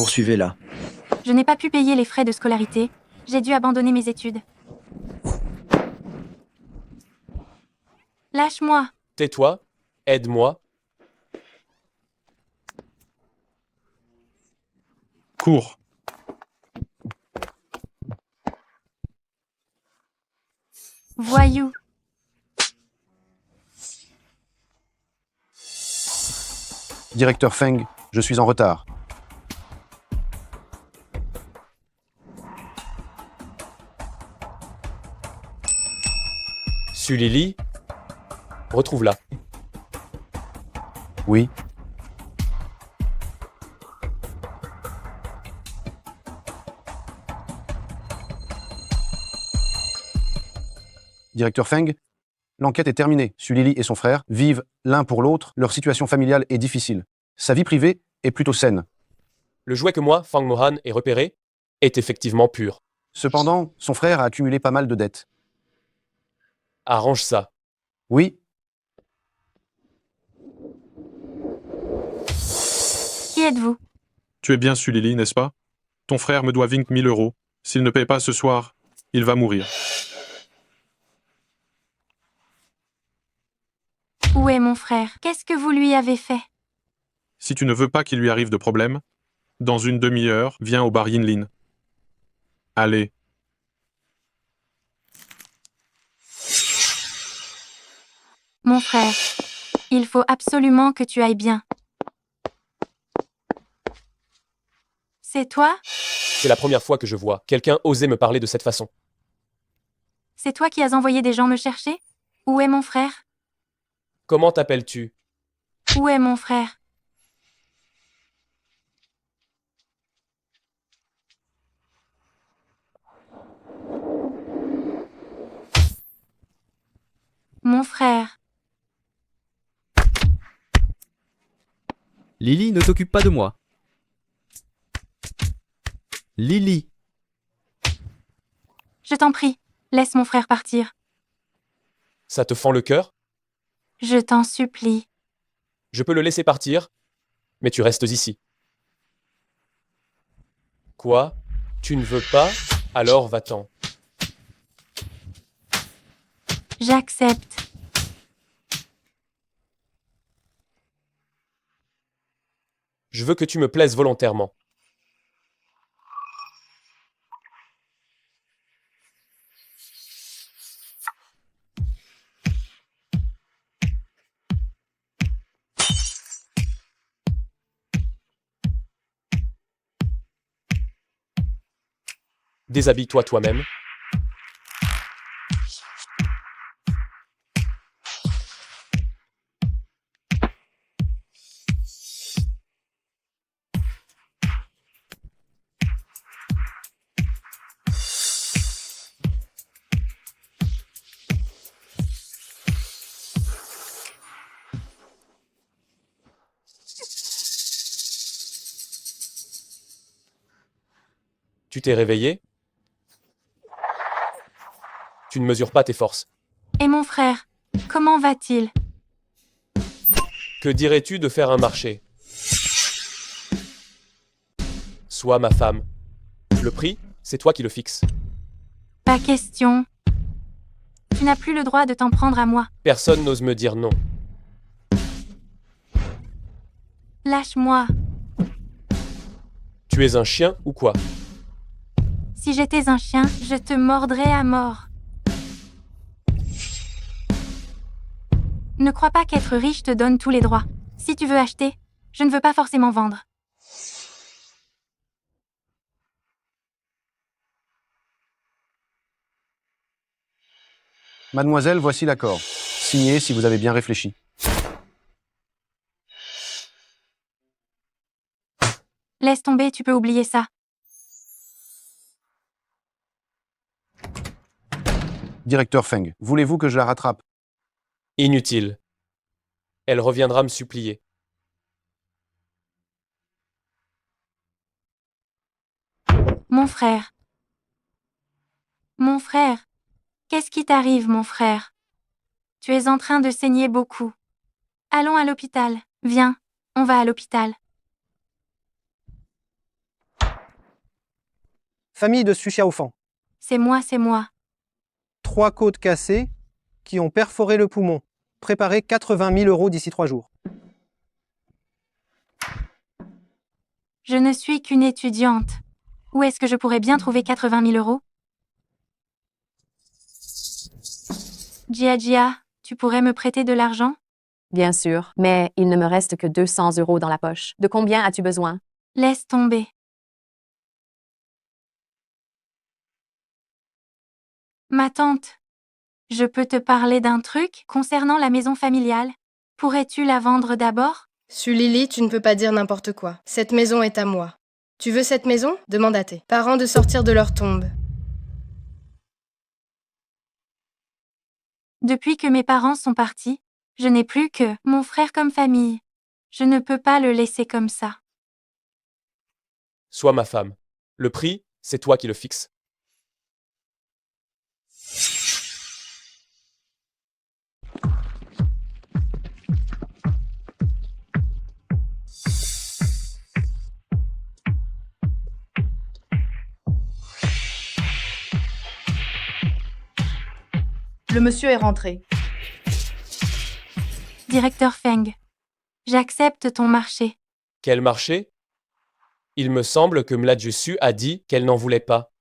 poursuivez là. Je n'ai pas pu payer les frais de scolarité. J'ai dû abandonner mes études. Lâche-moi. Tais-toi, aide-moi. Cours. Voyou. Directeur Feng, je suis en retard. Sulili, retrouve-la. Oui. Directeur Feng, l'enquête est terminée. Sulili et son frère vivent l'un pour l'autre. Leur situation familiale est difficile. Sa vie privée est plutôt saine. Le jouet que moi, Fang Mohan, ai repéré est effectivement pur. Cependant, son frère a accumulé pas mal de dettes. Arrange ça. Oui, Qui êtes-vous? Tu es bien Sulili, n'est-ce pas? Ton frère me doit 20 000 euros. S'il ne paye pas ce soir, il va mourir. Où est mon frère? Qu'est-ce que vous lui avez fait? Si tu ne veux pas qu'il lui arrive de problème, dans une demi-heure, viens au bar Yinlin. Allez. Mon frère. Il faut absolument que tu ailles bien. C'est toi? C'est la première fois que je vois quelqu'un oser me parler de cette façon. C'est toi qui as envoyé des gens me chercher? Où est mon frère? Comment t'appelles-tu? Où est mon frère? Mon frère. Lily, ne t'occupe pas de moi. Lily. Je t'en prie, laisse mon frère partir. Ça te fend le cœur? Je t'en supplie. Je peux le laisser partir, mais tu restes ici. Quoi? Tu ne veux pas? Alors va-t'en. J'accepte. Je veux que tu me plaises volontairement. Déshabille-toi toi-même. Tu t'es réveillé? Tu ne mesures pas tes forces. Et mon frère, comment va-t-il? Que dirais-tu de faire un marché? Sois ma femme. Le prix, c'est toi qui le fixes. Pas question. Tu n'as plus le droit de t'en prendre à moi. Personne n'ose me dire non. Lâche-moi. Tu es un chien ou quoi? Si j'étais un chien, je te mordrais à mort. Ne crois pas qu'être riche te donne tous les droits. Si tu veux acheter, je ne veux pas forcément vendre. mademoiselle, voici l'accord. Signez si vous avez bien réfléchi. Laisse tomber, tu peux oublier ça. Directeur Feng, voulez-vous que je la rattrape? Inutile. Elle reviendra me supplier. Mon frère. Mon frère. Qu'est-ce qui t'arrive, mon frère? Tu es en train de saigner beaucoup. Allons à l'hôpital. Viens, on va à l'hôpital. Famille de Su Xiaofang. C'est moi, c'est moi. 3 côtes cassées qui ont perforé le poumon. Préparez 80 000 € d'ici 3 jours. Je ne suis qu'une étudiante. Où est-ce que je pourrais bien trouver 80 000 €? Jia, tu pourrais me prêter de l'argent? Bien sûr, mais il ne me reste que 200 € dans la poche. De combien as-tu besoin? Laisse tomber. Ma tante, je peux te parler d'un truc concernant la maison familiale? Pourrais-tu la vendre d'abord? Su Lily, tu ne peux pas dire n'importe quoi. Cette maison est à moi. Tu veux cette maison? Demande à tes parents de sortir de leur tombe. Depuis que mes parents sont partis, je n'ai plus que mon frère comme famille. Je ne peux pas le laisser comme ça. Sois ma femme. Le prix, c'est toi qui le fixes. Le monsieur est rentré. Directeur Feng, j'accepte ton marché. Quel marché? Il me semble que Mladjusu a dit qu'elle n'en voulait pas.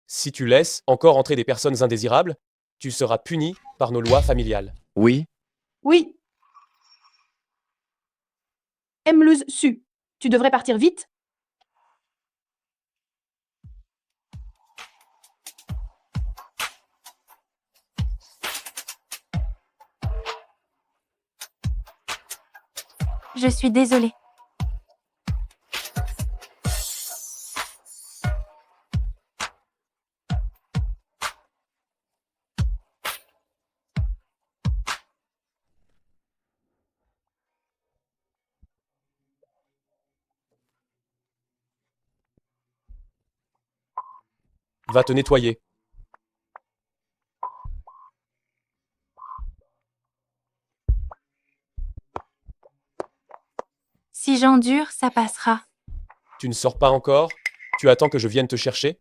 Si tu laisses encore entrer des personnes indésirables, tu seras puni par nos lois familiales. Oui, Oui. Emluz Su, tu devrais partir vite. Je suis désolée. Va te nettoyer. Si j'endure, ça passera. Tu ne sors pas encore? Tu attends que je vienne te chercher?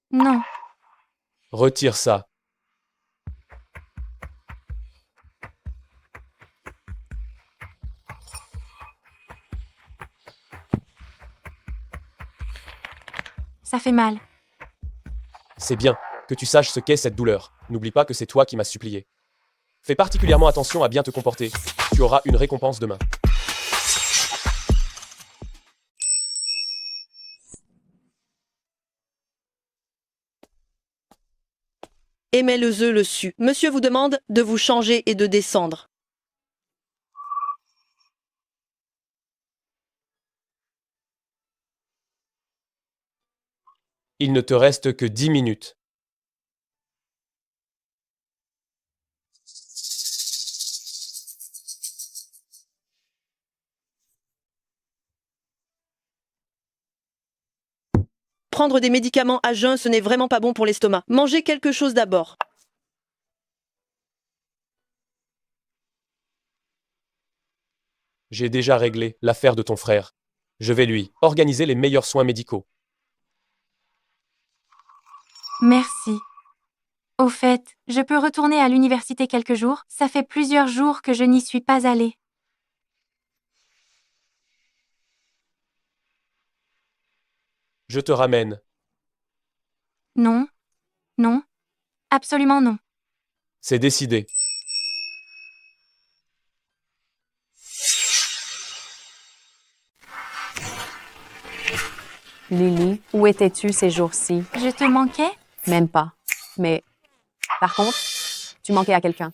Non. Retire ça. Ça fait mal. C'est bien que tu saches ce qu'est cette douleur. N'oublie pas que c'est toi qui m'as supplié. Fais particulièrement attention à bien te comporter. Tu auras une récompense demain. Aimez le le su. Monsieur vous demande de vous changer et de descendre. Il ne te reste que 10 minutes. Prendre des médicaments à jeun, ce n'est vraiment pas bon pour l'estomac. Mangez quelque chose d'abord. J'ai déjà réglé l'affaire de ton frère. Je vais lui organiser les meilleurs soins médicaux. Merci. Au fait, je peux retourner à l'université quelques jours? Ça fait plusieurs jours que je n'y suis pas allée. Je te ramène. Non. Non. Absolument non. C'est décidé. Lily, où étais-tu ces jours-ci? Je te manquais? Même pas. Mais, par contre, tu manquais à quelqu'un.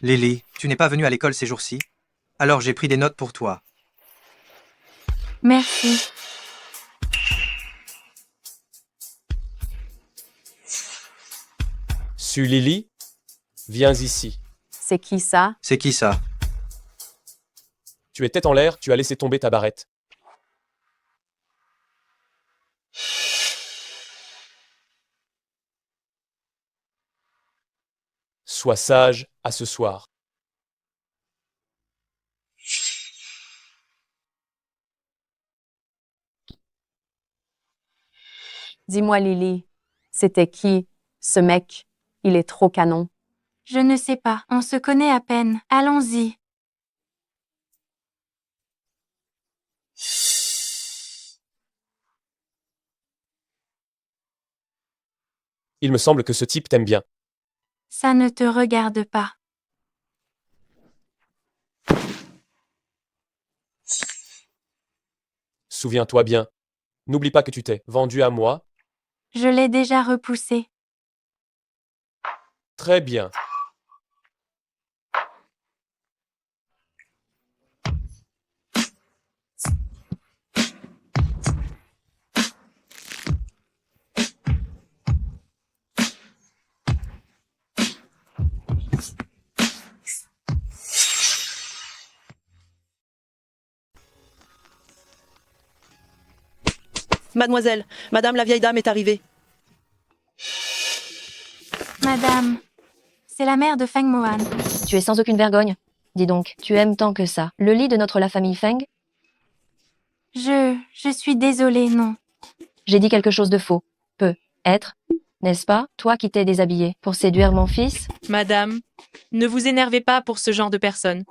Lily, tu n'es pas venue à l'école ces jours-ci? Alors j'ai pris des notes pour toi. Merci. Su Lily, viens ici. C'est qui ça? C'est qui ça? Tu es tête en l'air, tu as laissé tomber ta barrette. Sois sage à ce soir. Dis-moi, Lily, c'était qui, ce mec? Il est trop canon. Je ne sais pas, on se connaît à peine. Allons-y. Il me semble que ce type t'aime bien. Ça ne te regarde pas. Souviens-toi bien. N'oublie pas que tu t'es vendu à moi. Je l'ai déjà repoussé. Très bien. Mademoiselle, madame la vieille dame est arrivée. Madame, c'est la mère de Feng Mohan. Tu es sans aucune vergogne. Dis donc, tu aimes tant que ça le lit de notre la famille Feng? Je suis désolée, non. J'ai dit quelque chose de faux. Peut être, n'est-ce pas, toi qui t'es déshabillée pour séduire mon fils? Madame, ne vous énervez pas pour ce genre de personne.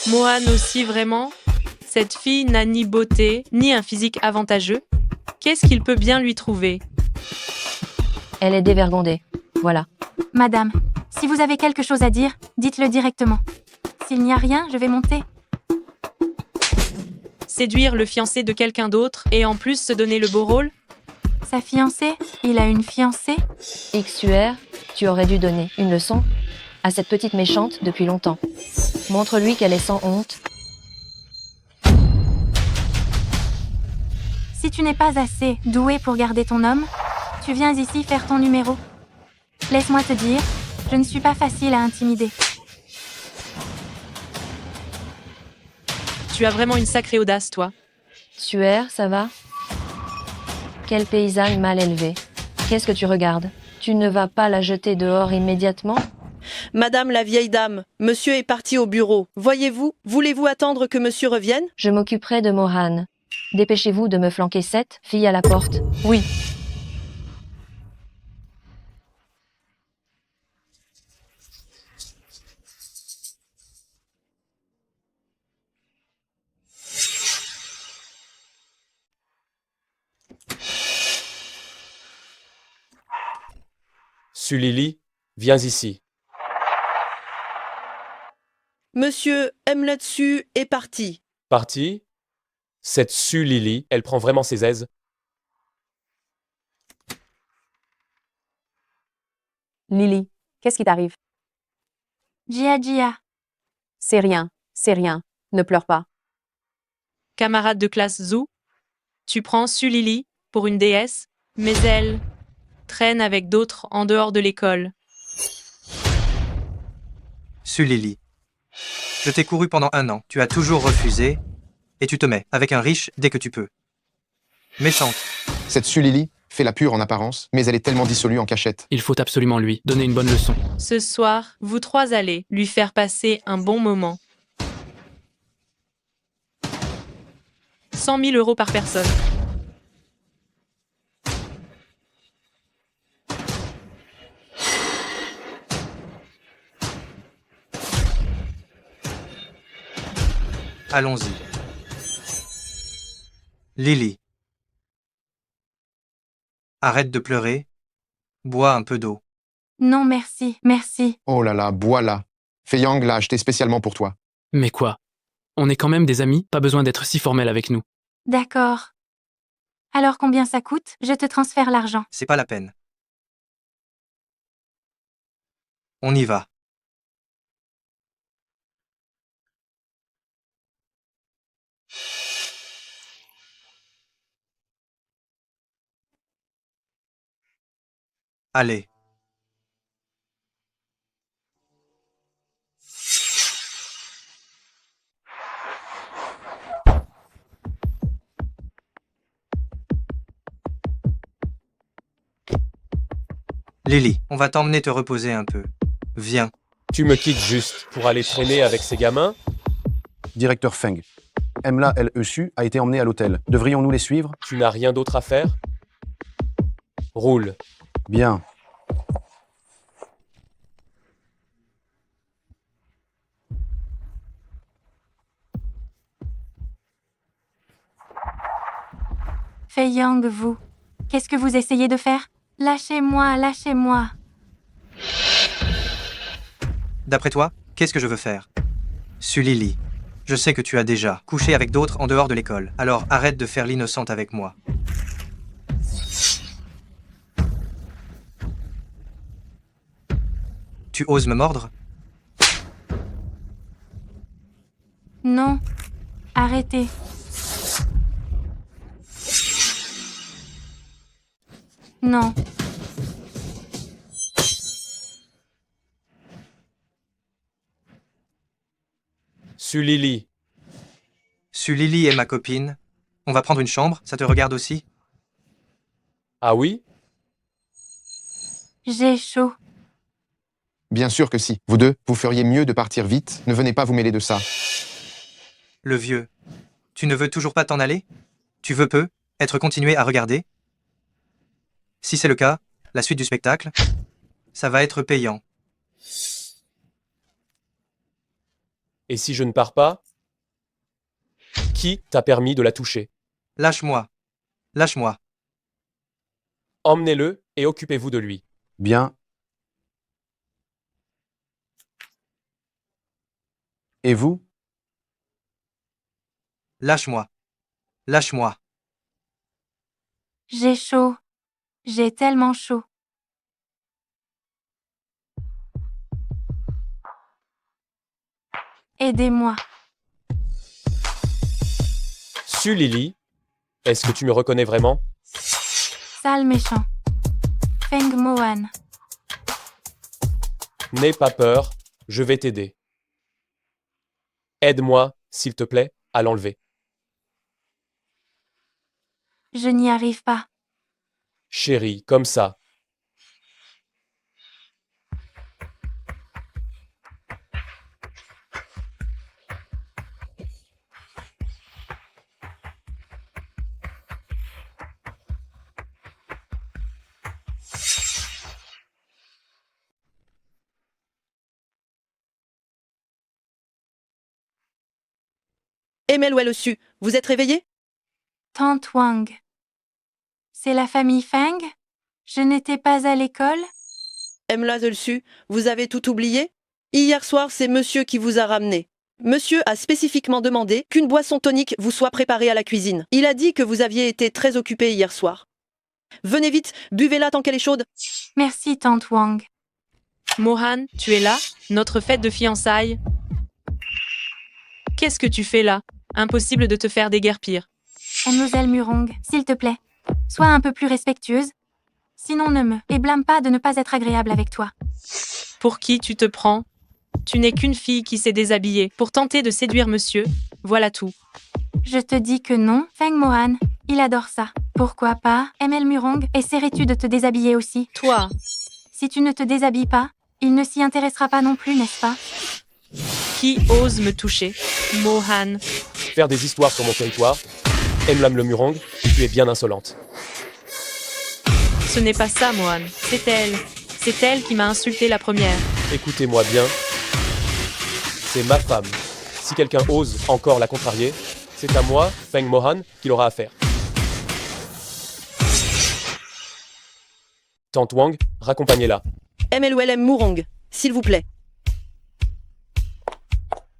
Mohan aussi, vraiment? Cette fille n'a ni beauté, ni un physique avantageux. Qu'est-ce qu'il peut bien lui trouver? Elle est dévergondée. Voilà. Madame, si vous avez quelque chose à dire, dites-le directement. S'il n'y a rien, je vais monter. Séduire le fiancé de quelqu'un d'autre et en plus se donner le beau rôle? Sa fiancée? Il a une fiancée? XUR, tu aurais dû donner une leçon à cette petite méchante depuis longtemps. Montre-lui qu'elle est sans honte. Si tu n'es pas assez doué pour garder ton homme, tu viens ici faire ton numéro. Laisse-moi te dire, je ne suis pas facile à intimider. Tu as vraiment une sacrée audace, toi. Suer, ça va? Quelle paysanne mal élevée. Qu'est-ce que tu regardes? Tu ne vas pas la jeter dehors immédiatement? Madame la vieille dame, monsieur est parti au bureau. Voyez-vous, voulez-vous attendre que monsieur revienne? Je m'occuperai de Mohan. Dépêchez-vous de me flanquer cette fille à la porte. Oui. Sulili, viens ici. Monsieur Mletsu est parti. Parti? Cette Sulili, elle prend vraiment ses aises. Lily, qu'est-ce qui t'arrive? Jia. C'est rien, c'est rien. Ne pleure pas. Camarade de classe Zhu, tu prends Sulili pour une déesse, mais elle traîne avec d'autres en dehors de l'école. Sulili. Je t'ai couru pendant 1 an, tu as toujours refusé, et tu te mets avec un riche dès que tu peux. Méchante. Cette Sulili fait la pure en apparence, mais elle est tellement dissolue en cachette. Il faut absolument lui donner une bonne leçon. Ce soir, vous 3 allez lui faire passer un bon moment. 100 000 € par personne. Allons-y. Lily. Arrête de pleurer. Bois un peu d'eau. Non, merci, merci. Oh là là, bois là. Fei Yang l'a acheté spécialement pour toi. Mais quoi? On est quand même des amis, pas besoin d'être si formel avec nous. D'accord. Alors combien ça coûte? Je te transfère l'argent. C'est pas la peine. On y va. Allez. Lily, on va t'emmener te reposer un peu. Viens. Tu me quittes juste pour aller traîner avec ces gamins? Directeur Feng. Emla Su a été emmenée à l'hôtel. Devrions-nous les suivre? Tu n'as rien d'autre à faire? Roule. Bien. Fei Yang, vous. Qu'est-ce que vous essayez de faire? Lâchez-moi, lâchez-moi. D'après toi, qu'est-ce que je veux faire? Su Lily. Je sais que tu as déjà couché avec d'autres en dehors de l'école. Alors arrête de faire l'innocente avec moi. Tu oses me mordre? Non. Arrêtez. Non. Su Lily. Su Lily est ma copine. On va prendre une chambre, ça te regarde aussi? Ah oui? J'ai chaud. Bien sûr que si. Vous deux, vous feriez mieux de partir vite. Ne venez pas vous mêler de ça. Le vieux. Tu ne veux toujours pas t'en aller? Tu veux peu être continué à regarder? Si c'est le cas, la suite du spectacle, ça va être payant. Et si je ne pars pas? Qui t'a permis de la toucher? Lâche-moi. Lâche-moi. Emmenez-le et occupez-vous de lui. Bien. Et vous? Lâche-moi. Lâche-moi. J'ai chaud. J'ai tellement chaud. Aidez-moi. Su Lily, est-ce que tu me reconnais vraiment? Sale méchant. Feng Mohan. N'aie pas peur, je vais t'aider. Aide-moi, s'il te plaît, à l'enlever. Je n'y arrive pas. Chérie, comme ça. Emel Su, vous êtes réveillé? Tante Wang. C'est la famille Feng? Je n'étais pas à l'école? Emla Su, vous avez tout oublié? Hier soir, c'est monsieur qui vous a ramené. Monsieur a spécifiquement demandé qu'une boisson tonique vous soit préparée à la cuisine. Il a dit que vous aviez été très occupé hier soir. Venez vite, buvez-la tant qu'elle est chaude. Merci, tante Wang. Mohan, tu es là? Notre fête de fiançailles? Qu'est-ce que tu fais là? Impossible de te faire déguerpir. Mademoiselle Murong, s'il te plaît, sois un peu plus respectueuse. Sinon ne blâme pas de ne pas être agréable avec toi. Pour qui tu te prends? Tu n'es qu'une fille qui s'est déshabillée pour tenter de séduire monsieur. Voilà tout. Je te dis que non, Feng Mohan, il adore ça. Pourquoi pas, ML Murong, essaierais-tu de te déshabiller aussi? Toi, Si tu ne te déshabilles pas, il ne s'y intéressera pas non plus, n'est-ce pas? qui ose me toucher? Mohan. Faire des histoires sur mon territoire? Emlam le Murong, tu es bien insolente. Ce n'est pas ça, Mohan. C'est elle. C'est elle qui m'a insulté la première. Écoutez-moi bien. C'est ma femme. Si quelqu'un ose encore la contrarier, c'est à moi, Feng Mohan, qu'il aura affaire. Tante Wang, raccompagnez-la. MLM Mourong, s'il vous plaît.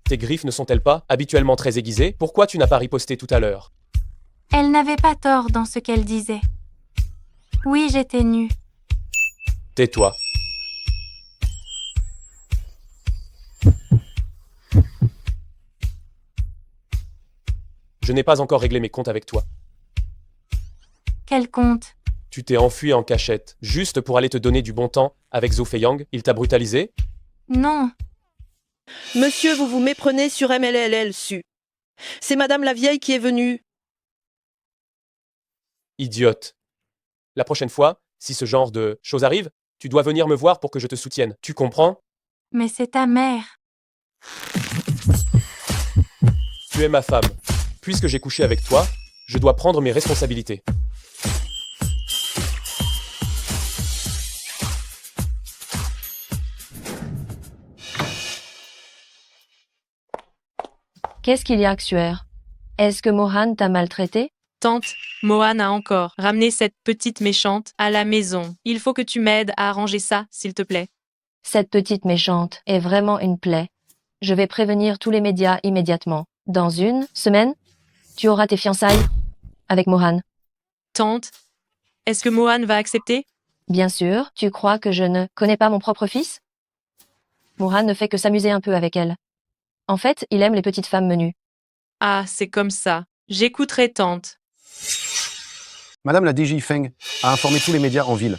Tes griffes ne sont-elles pas habituellement très aiguisées? Pourquoi tu n'as pas riposté tout à l'heure? Elle n'avait pas tort dans ce qu'elle disait. Oui, j'étais nue. Tais-toi. Je n'ai pas encore réglé mes comptes avec toi. Quel compte? Tu t'es enfui en cachette, juste pour aller te donner du bon temps avec Zhou Feiyang. Il t'a brutalisé? Non. Monsieur, vous vous méprenez sur MLL Su. C'est Madame la Vieille qui est venue. Idiote. La prochaine fois, si ce genre de choses arrive, tu dois venir me voir pour que je te soutienne. Tu comprends? Mais c'est ta mère. Tu es ma femme. Puisque j'ai couché avec toi, je dois prendre mes responsabilités. Qu'est-ce qu'il y a, Xuer? Est-ce que Mohan t'a maltraité? Tante, Mohan a encore ramené cette petite méchante à la maison. Il faut que tu m'aides à arranger ça, s'il te plaît. Cette petite méchante est vraiment une plaie. Je vais prévenir tous les médias immédiatement. Dans une semaine, tu auras tes fiançailles avec Mohan. Tante, est-ce que Mohan va accepter? Bien sûr, tu crois que je ne connais pas mon propre fils? Mohan ne fait que s'amuser un peu avec elle. En fait, il aime les petites femmes menues. Ah, c'est comme ça. J'écouterai tante. Madame la DG Feng a informé tous les médias en ville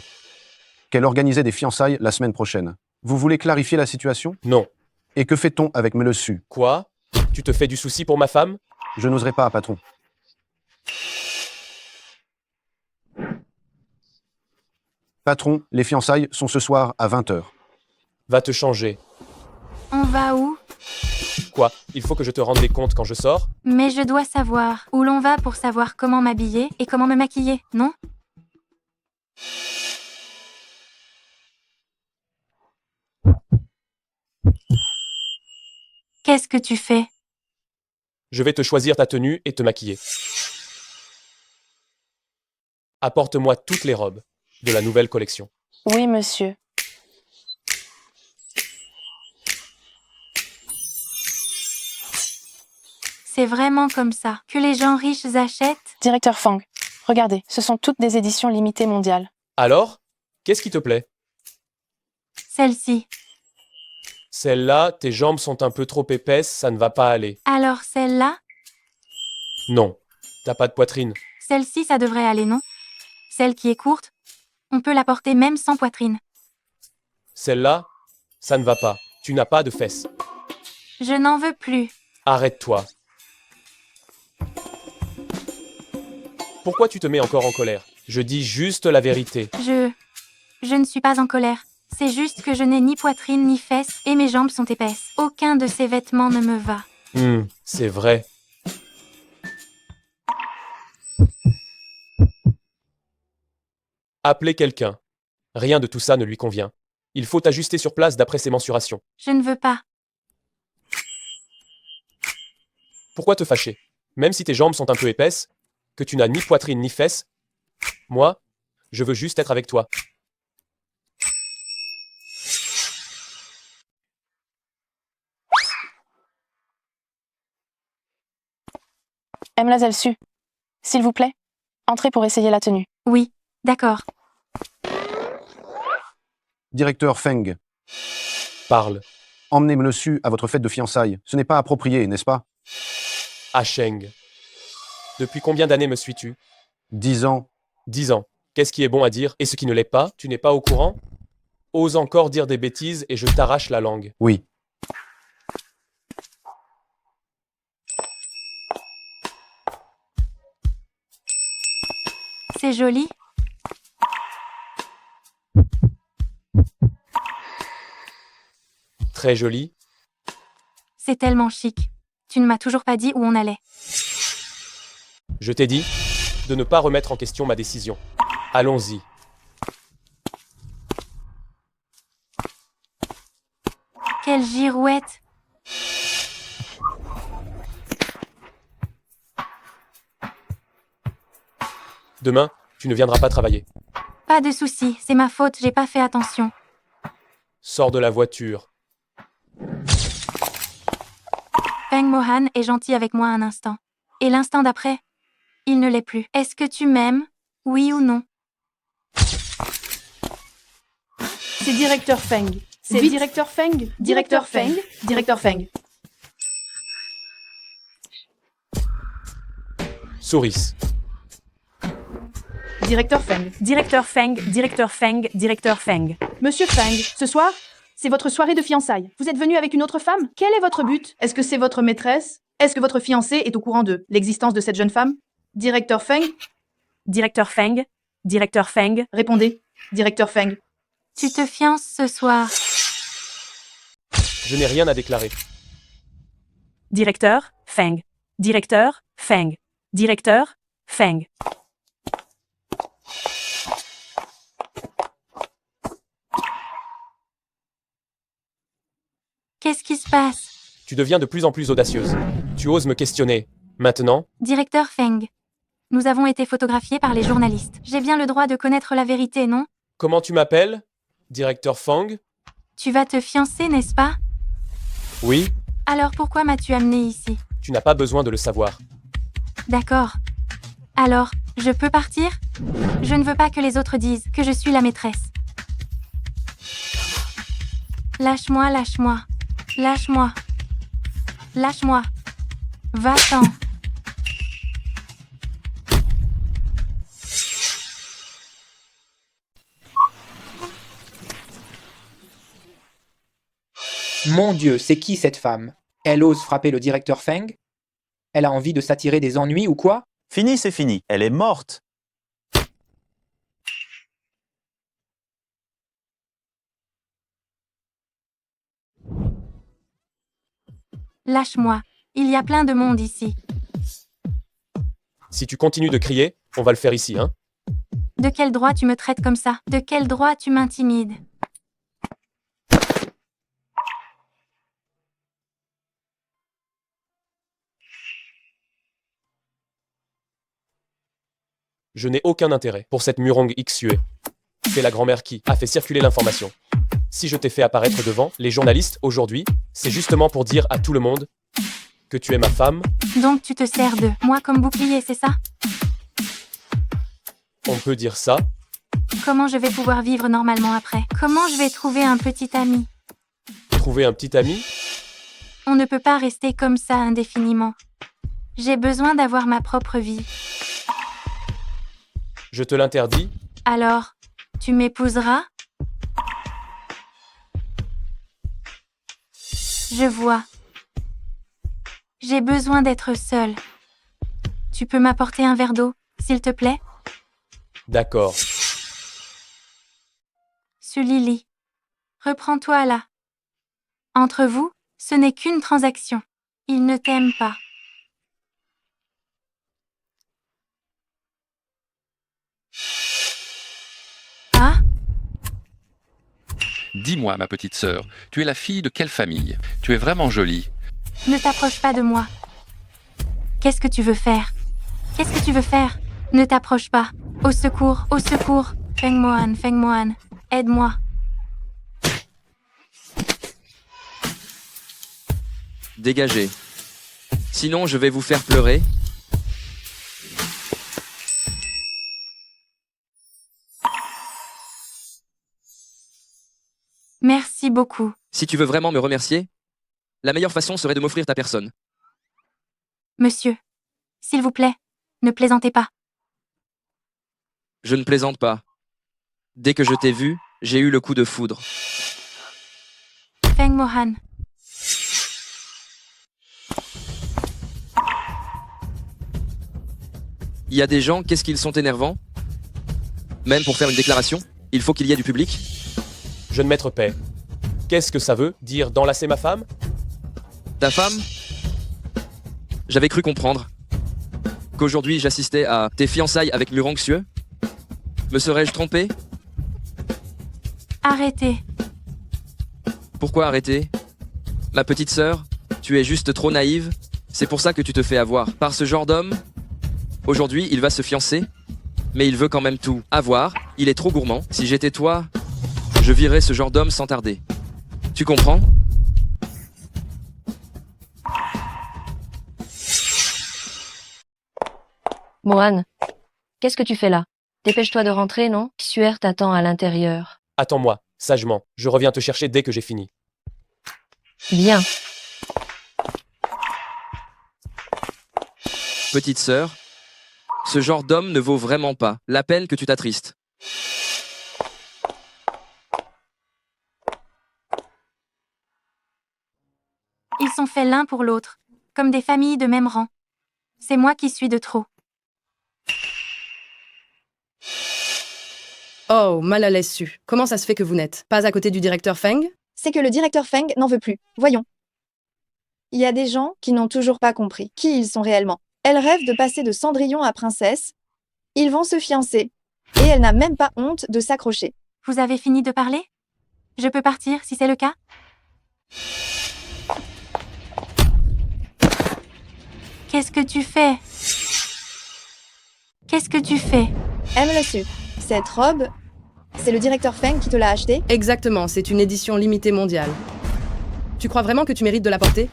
qu'elle organisait des fiançailles la semaine prochaine. Vous voulez clarifier la situation? Non. Et que fait-on avec Mele Su? Quoi? Tu te fais du souci pour ma femme? Je n'oserai pas, patron. Patron, les fiançailles sont ce soir à 20h. Va te changer. On va où? Quoi? Il faut que je te rende des comptes quand je sors? Mais je dois savoir où l'on va pour savoir comment m'habiller et comment me maquiller, non? Qu'est-ce que tu fais? Je vais te choisir ta tenue et te maquiller. Apporte-moi toutes les robes de la nouvelle collection. Oui, monsieur. C'est vraiment comme ça que les gens riches achètent? Directeur Fang, regardez, ce sont toutes des éditions limitées mondiales. Alors? Qu'est-ce qui te plaît? Celle-ci. Celle-là, tes jambes sont un peu trop épaisses, ça ne va pas aller. Alors celle-là? Non. T'as pas de poitrine. Celle-ci, ça devrait aller, non? Celle qui est courte? On peut la porter même sans poitrine. Celle-là, ça ne va pas. Tu n'as pas de fesses. Je n'en veux plus. Arrête-toi. Pourquoi tu te mets encore en colère? Je dis juste la vérité. Je ne suis pas en colère. C'est juste que je n'ai ni poitrine ni fesses et mes jambes sont épaisses. Aucun de ces vêtements ne me va. C'est vrai. Appelez quelqu'un. Rien de tout ça ne lui convient. Il faut ajuster sur place d'après ses mensurations. Je ne veux pas. Pourquoi te fâcher? Même si tes jambes sont un peu épaisses, que tu n'as ni poitrine ni fesses, moi, je veux juste être avec toi. Mademoiselle Su, s'il vous plaît, entrez pour essayer la tenue. Oui, d'accord. Directeur Feng, Parle. emmenez Mele Su à votre fête de fiançailles. Ce n'est pas approprié, n'est-ce pas? Ah Sheng. Depuis combien d'années me suis-tu? 10 ans. 10 ans. Qu'est-ce qui est bon à dire et ce qui ne l'est pas? Tu n'es pas au courant? Ose encore dire des bêtises et je t'arrache la langue. Oui. C'est joli. Très joli. C'est tellement chic. Tu ne m'as toujours pas dit où on allait. Je t'ai dit de ne pas remettre en question ma décision. Allons-y. Quelle girouette! Demain, tu ne viendras pas travailler. Pas de souci, c'est ma faute, j'ai pas fait attention. Sors de la voiture. Feng Mohan est gentil avec moi un instant. Et l'instant d'après, il ne l'est plus. Est-ce que tu m'aimes? Oui ou non? C'est directeur Feng. C'est Vite. directeur Feng. Directeur Feng. Directeur Feng. Souris. Directeur Feng. Directeur Feng, directeur Feng, directeur Feng. Monsieur Feng, ce soir, c'est votre soirée de fiançailles. Vous êtes venu avec une autre femme? Quel est votre but? Est-ce que c'est votre maîtresse? Est-ce que votre fiancé est au courant de l'existence de cette jeune femme? Directeur Feng? Directeur Feng, directeur Feng. Répondez. Directeur Feng. Tu te fiances ce soir. Je n'ai rien à déclarer. Directeur, Feng. Directeur, Feng. Directeur, Feng. Qu'est-ce qui se passe? Tu deviens de plus en plus audacieuse. Tu oses me questionner. Maintenant, Directeur Feng. Nous avons été photographiés par les journalistes. J'ai bien le droit de connaître la vérité, non? comment tu m'appelles? Directeur Fang? Tu vas te fiancer, n'est-ce pas? Oui, Alors pourquoi m'as-tu amené ici? tu n'as pas besoin de le savoir. D'accord. Alors, je peux partir? Je ne veux pas que les autres disent que je suis la maîtresse. Lâche-moi, lâche-moi. Lâche-moi. Lâche-moi. Va-t'en. Mon Dieu, c'est qui cette femme? Elle ose frapper le directeur Feng? Elle a envie de s'attirer des ennuis ou quoi? Fini, c'est fini. Elle est morte. Lâche-moi. Il y a plein de monde ici. Si tu continues de crier, on va le faire ici, hein? De quel droit tu me traites comme ça? De quel droit tu m'intimides? Je n'ai aucun intérêt pour cette Murong Xue. C'est la grand-mère qui a fait circuler l'information. Si je t'ai fait apparaître devant les journalistes aujourd'hui, c'est justement pour dire à tout le monde que tu es ma femme. Donc tu te sers de moi comme bouclier, c'est ça? On peut dire ça. Comment je vais pouvoir vivre normalement après? Comment je vais trouver un petit ami? Trouver un petit ami? On ne peut pas rester comme ça indéfiniment. J'ai besoin d'avoir ma propre vie. Je te l'interdis. Alors, tu m'épouseras? Je vois. J'ai besoin d'être seule. Tu peux m'apporter un verre d'eau, s'il te plaît? D'accord. Sulili. Reprends-toi là. Entre vous, ce n'est qu'une transaction. Il ne t'aime pas. Ah? Dis-moi, ma petite sœur, tu es la fille de quelle famille? Tu es vraiment jolie. Ne t'approche pas de moi. Qu'est-ce que tu veux faire? Qu'est-ce que tu veux faire? Ne t'approche pas. Au secours, au secours. Feng Mohan, aide-moi. Dégagez. Sinon, je vais vous faire pleurer. Merci beaucoup. Si tu veux vraiment me remercier, la meilleure façon serait de m'offrir ta personne. Monsieur, s'il vous plaît, ne plaisantez pas. Je ne plaisante pas. Dès que je t'ai vu, j'ai eu le coup de foudre. Feng Mohan. Il y a des gens, qu'est-ce qu'ils sont énervants? Même pour faire une déclaration, il faut qu'il y ait du public. Jeune maître paix. Qu'est-ce que ça veut dire d'enlacer ma femme? Ta femme? J'avais cru comprendre qu'aujourd'hui j'assistais à tes fiançailles avec Murong Xue. Me serais-je trompé? Arrêtez. Pourquoi arrêter? Ma petite sœur, tu es juste trop naïve. C'est pour ça que tu te fais avoir par ce genre d'homme. Aujourd'hui, il va se fiancer, mais il veut quand même tout avoir. Il est trop gourmand. Si j'étais toi, je virerais ce genre d'homme sans tarder. Tu comprends? Mohan, qu'est-ce que tu fais là? Dépêche-toi de rentrer, non? Suer t'attend à l'intérieur. Attends-moi, sagement. Je reviens te chercher dès que j'ai fini. Bien. Petite sœur, ce genre d'homme ne vaut vraiment pas la peine que tu t'attristes. Ils sont faits l'un pour l'autre, comme des familles de même rang. C'est moi qui suis de trop. Oh, mal à l'aise su. Comment ça se fait que vous n'êtes pas à côté du directeur Feng? c'est que le directeur Feng n'en veut plus. Voyons. Il y a des gens qui n'ont toujours pas compris qui ils sont réellement. Elle rêve de passer de Cendrillon à princesse. Ils vont se fiancer. Et elle n'a même pas honte de s'accrocher. Vous avez fini de parler? Je peux partir si c'est le cas? Qu'est-ce que tu fais? Qu'est-ce que tu fais? Aime le su. Cette robe, c'est le directeur Feng qui te l'a achetée? Exactement, c'est une édition limitée mondiale. Tu crois vraiment que tu mérites de la porter?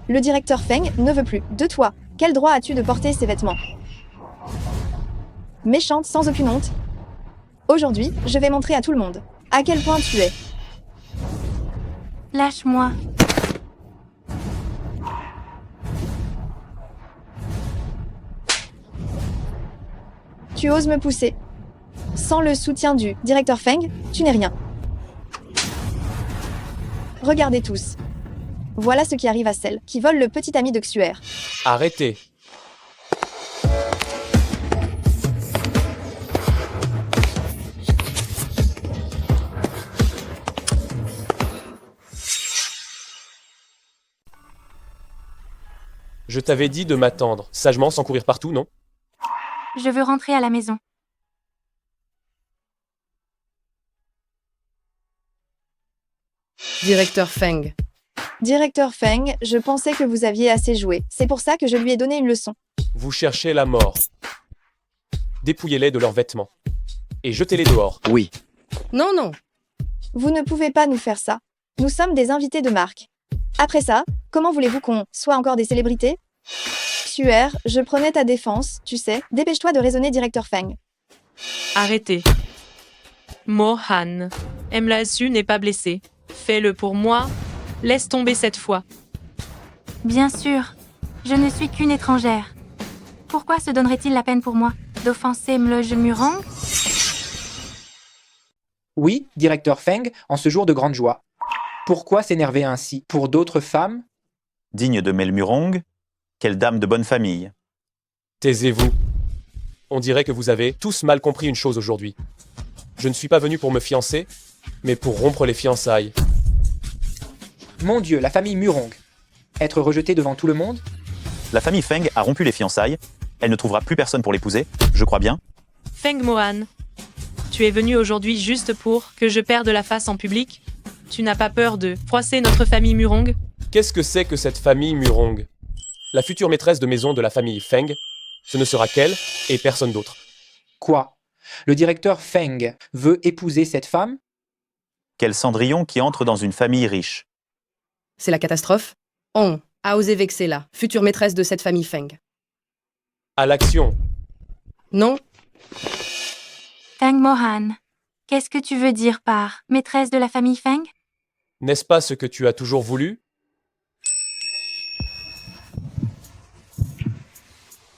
Le directeur Feng ne veut plus de toi. Quel droit as-tu de porter ces vêtements? Méchante sans aucune honte. Aujourd'hui, je vais montrer à tout le monde à quel point tu es. Lâche-moi. Tu oses me pousser. Sans le soutien du directeur Feng, tu n'es rien. Regardez tous. Voilà ce qui arrive à celle qui vole le petit ami de Xuer. Arrêtez. Je t'avais dit de m'attendre, sagement sans courir partout, non? Je veux rentrer à la maison. Directeur Feng. Directeur Feng, je pensais que vous aviez assez joué. C'est pour ça que je lui ai donné une leçon. Vous cherchez la mort. Dépouillez-les de leurs vêtements. Et jetez-les dehors. Oui. Non, non. Vous ne pouvez pas nous faire ça. Nous sommes des invités de marque. Après ça, comment voulez-vous qu'on soit encore des célébrités? Xuer, je prenais ta défense, tu sais. Dépêche-toi de raisonner, directeur Feng. Arrêtez. Mohan. Mlasu n'est pas blessé. Fais-le pour moi. Laisse tomber cette fois. Bien sûr. Je ne suis qu'une étrangère. Pourquoi se donnerait-il la peine pour moi d'offenser Mloje Murong? Oui, directeur Feng, en ce jour de grande joie. Pourquoi s'énerver ainsi pour d'autres femmes? Digne de Melmurong, quelle dame de bonne famille. Taisez-vous. On dirait que vous avez tous mal compris une chose aujourd'hui. Je ne suis pas venu pour me fiancer, mais pour rompre les fiançailles. Mon Dieu, la famille Murong. Être rejetée devant tout le monde? La famille Feng a rompu les fiançailles. Elle ne trouvera plus personne pour l'épouser, je crois bien. Feng Mohan. Tu es venu aujourd'hui juste pour que je perde la face en public? Tu n'as pas peur de froisser notre famille Murong? Qu'est-ce que c'est que cette famille Murong? La future maîtresse de maison de la famille Feng, ce ne sera qu'elle et personne d'autre. Quoi? Le directeur Feng veut épouser cette femme? Quel Cendrillon qui entre dans une famille riche. C'est la catastrophe. On a osé vexer la future maîtresse de cette famille Feng. À l'action. Non. Feng Mohan. Qu'est-ce que tu veux dire par maîtresse de la famille Feng? N'est-ce pas ce que tu as toujours voulu?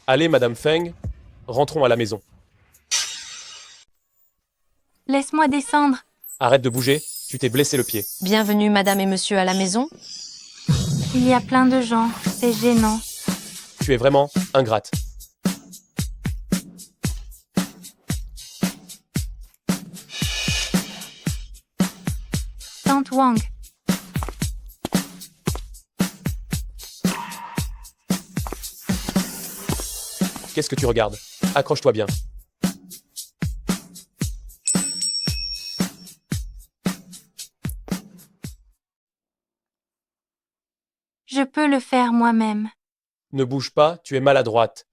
Allez, Madame Feng, rentrons à la maison. Laisse-moi descendre. Arrête de bouger, tu t'es blessé le pied. Bienvenue madame et monsieur à la maison. Il y a plein de gens, c'est gênant. Tu es vraiment ingrate. Tante Wang. Qu'est-ce que tu regardes? Accroche-toi bien. Je peux le faire moi-même. Ne bouge pas, tu es maladroite.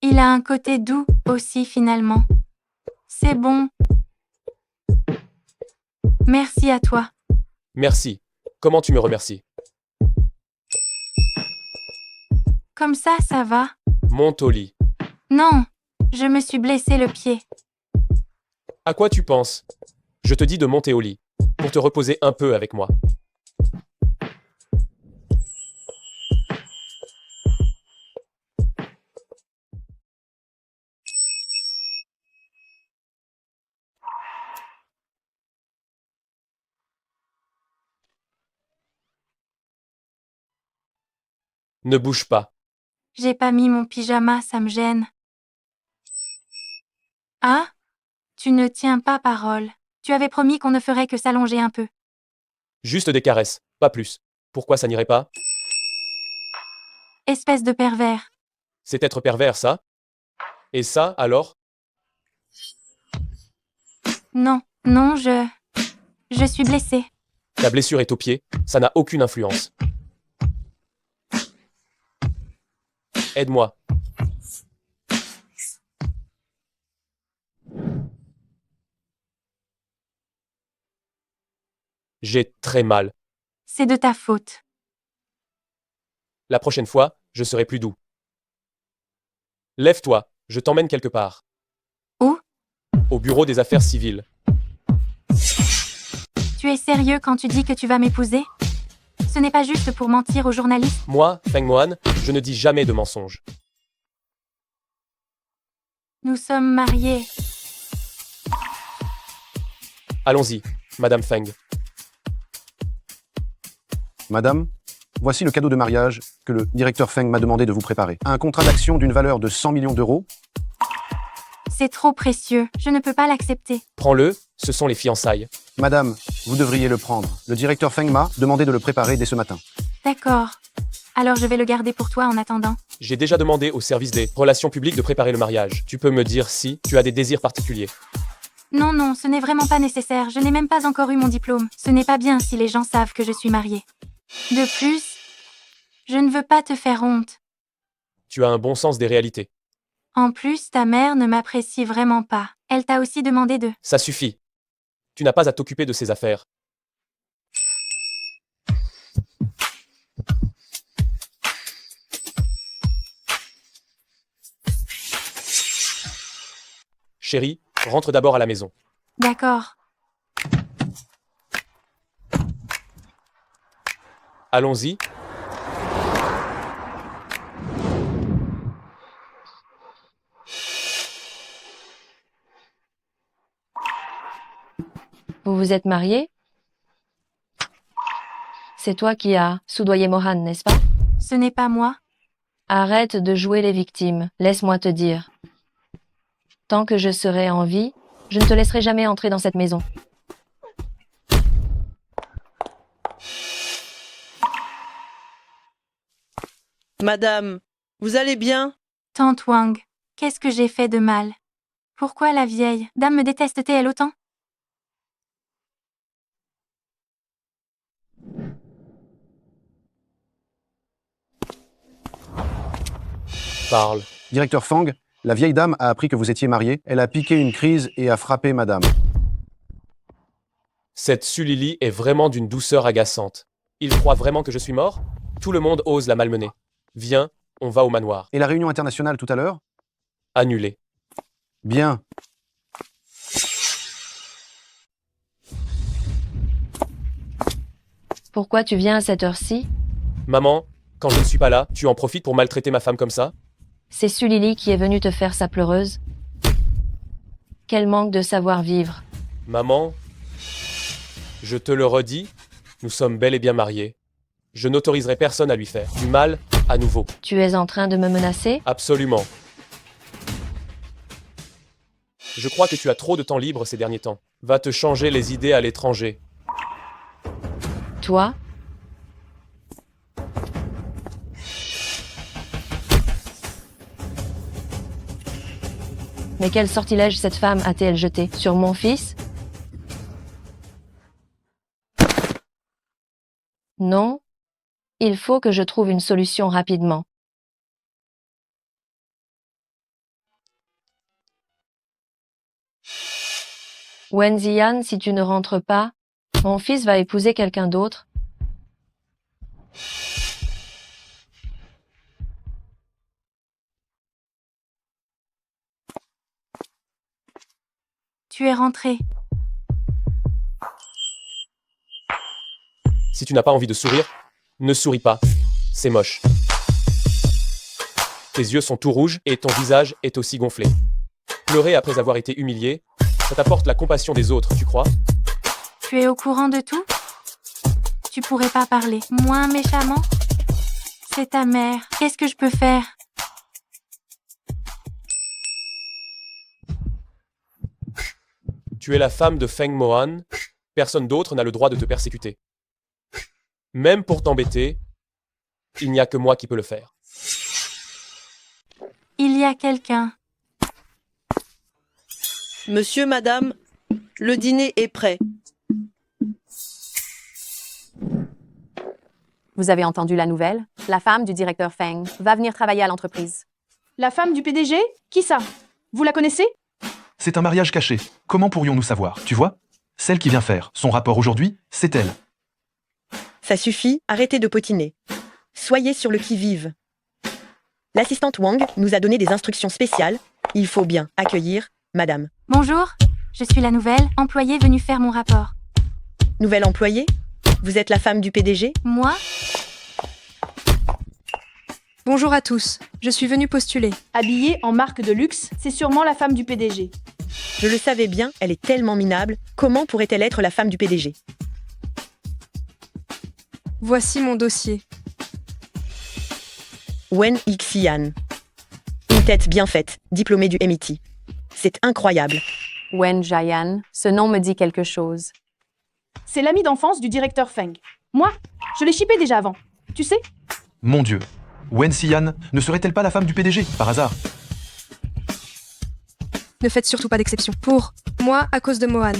Il a un côté doux aussi finalement. C'est bon. Merci à toi. Merci. Comment tu me remercies? Comme ça va? Monte au lit. Non, je me suis blessé le pied. À quoi tu penses? Je te dis de monter au lit, pour te reposer un peu avec moi. Ne bouge pas. J'ai pas mis mon pyjama, ça me gêne. Ah? Tu ne tiens pas parole. Tu avais promis qu'on ne ferait que s'allonger un peu. Juste des caresses, pas plus. Pourquoi ça n'irait pas? Espèce de pervers. C'est être pervers, ça? Et ça, alors? Non, je suis blessée. Ta blessure est au pied, ça n'a aucune influence. Aide-moi. J'ai très mal. C'est de ta faute. La prochaine fois, je serai plus doux. Lève-toi, je t'emmène quelque part. Où? Au bureau des affaires civiles. Tu es sérieux quand tu dis que tu vas m'épouser? Ce n'est pas juste pour mentir aux journalistes? Moi, Feng Mohan, je ne dis jamais de mensonges. Nous sommes mariés. Allons-y, Madame Feng. Madame, voici le cadeau de mariage que le directeur Feng m'a demandé de vous préparer. Un contrat d'action d'une valeur de 100 millions d'euros. C'est trop précieux. Je ne peux pas l'accepter. Prends-le, ce sont les fiançailles. Madame, vous devriez le prendre. Le directeur Feng m'a demandé de le préparer dès ce matin. D'accord. Alors je vais le garder pour toi en attendant. J'ai déjà demandé au service des relations publiques de préparer le mariage. Tu peux me dire si tu as des désirs particuliers. Non, ce n'est vraiment pas nécessaire. Je n'ai même pas encore eu mon diplôme. Ce n'est pas bien si les gens savent que je suis mariée. De plus, je ne veux pas te faire honte. Tu as un bon sens des réalités. En plus, ta mère ne m'apprécie vraiment pas. Elle t'a aussi demandé de... Ça suffit. Tu n'as pas à t'occuper de ces affaires. Chérie, rentre d'abord à la maison. D'accord. Allons-y. Vous vous êtes mariés? C'est toi qui as soudoyé Mohan, n'est-ce pas? Ce n'est pas moi. Arrête de jouer les victimes, laisse-moi te dire. Tant que je serai en vie, je ne te laisserai jamais entrer dans cette maison. Madame, vous allez bien? Tante Wang, qu'est-ce que j'ai fait de mal? Pourquoi la vieille dame me déteste-t-elle autant? Parle. Directeur Feng, la vieille dame a appris que vous étiez marié. Elle a piqué une crise et a frappé madame. Cette Sulili est vraiment d'une douceur agaçante. Il croit vraiment que je suis mort? Tout le monde ose la malmener. Viens, on va au manoir. Et la réunion internationale tout à l'heure? Annulée. Bien. Pourquoi tu viens à cette heure-ci? Maman, quand je ne suis pas là, tu en profites pour maltraiter ma femme comme ça? C'est Sulili qui est venue te faire sa pleureuse. Quel manque de savoir-vivre. Maman, je te le redis, nous sommes bel et bien mariés. Je n'autoriserai personne à lui faire du mal à nouveau. Tu es en train de me menacer? Absolument. Je crois que tu as trop de temps libre ces derniers temps. Va te changer les idées à l'étranger. Toi? Mais quel sortilège cette femme a-t-elle jeté sur mon fils? Non. Il faut que je trouve une solution rapidement. Wenzian, si tu ne rentres pas, mon fils va épouser quelqu'un d'autre. Tu es rentré. Si tu n'as pas envie de sourire, ne souris pas. C'est moche. Tes yeux sont tout rouges et ton visage est aussi gonflé. Pleurer après avoir été humilié, ça t'apporte la compassion des autres, tu crois? Tu es au courant de tout? Tu pourrais pas parler moins méchamment? C'est ta mère. Qu'est-ce que je peux faire? Tu es la femme de Feng Mohan. Personne d'autre n'a le droit de te persécuter. Même pour t'embêter, il n'y a que moi qui peux le faire. Il y a quelqu'un. Monsieur, madame, le dîner est prêt. Vous avez entendu la nouvelle? La femme du directeur Feng va venir travailler à l'entreprise. La femme du PDG? Qui ça? Vous la connaissez? C'est un mariage caché. Comment pourrions-nous savoir? Tu vois? Celle qui vient faire son rapport aujourd'hui, c'est elle. Ça suffit, arrêtez de potiner. Soyez sur le qui-vive. L'assistante Wang nous a donné des instructions spéciales. Il faut bien accueillir madame. Bonjour, je suis la nouvelle employée venue faire mon rapport. Nouvelle employée? Vous êtes la femme du PDG? Moi? Bonjour à tous, je suis venue postuler. Habillée en marque de luxe, c'est sûrement la femme du PDG. Je le savais bien, elle est tellement minable. Comment pourrait-elle être la femme du PDG? Voici mon dossier. Wen Xian. Une tête bien faite, diplômée du MIT. C'est incroyable. Wen Jian, ce nom me dit quelque chose. C'est l'ami d'enfance du directeur Feng. Moi, je l'ai shippé déjà avant. Tu sais? Mon Dieu. Wen Xian ne serait-elle pas la femme du PDG, par hasard? Ne faites surtout pas d'exception. Pour moi, à cause de Mohan.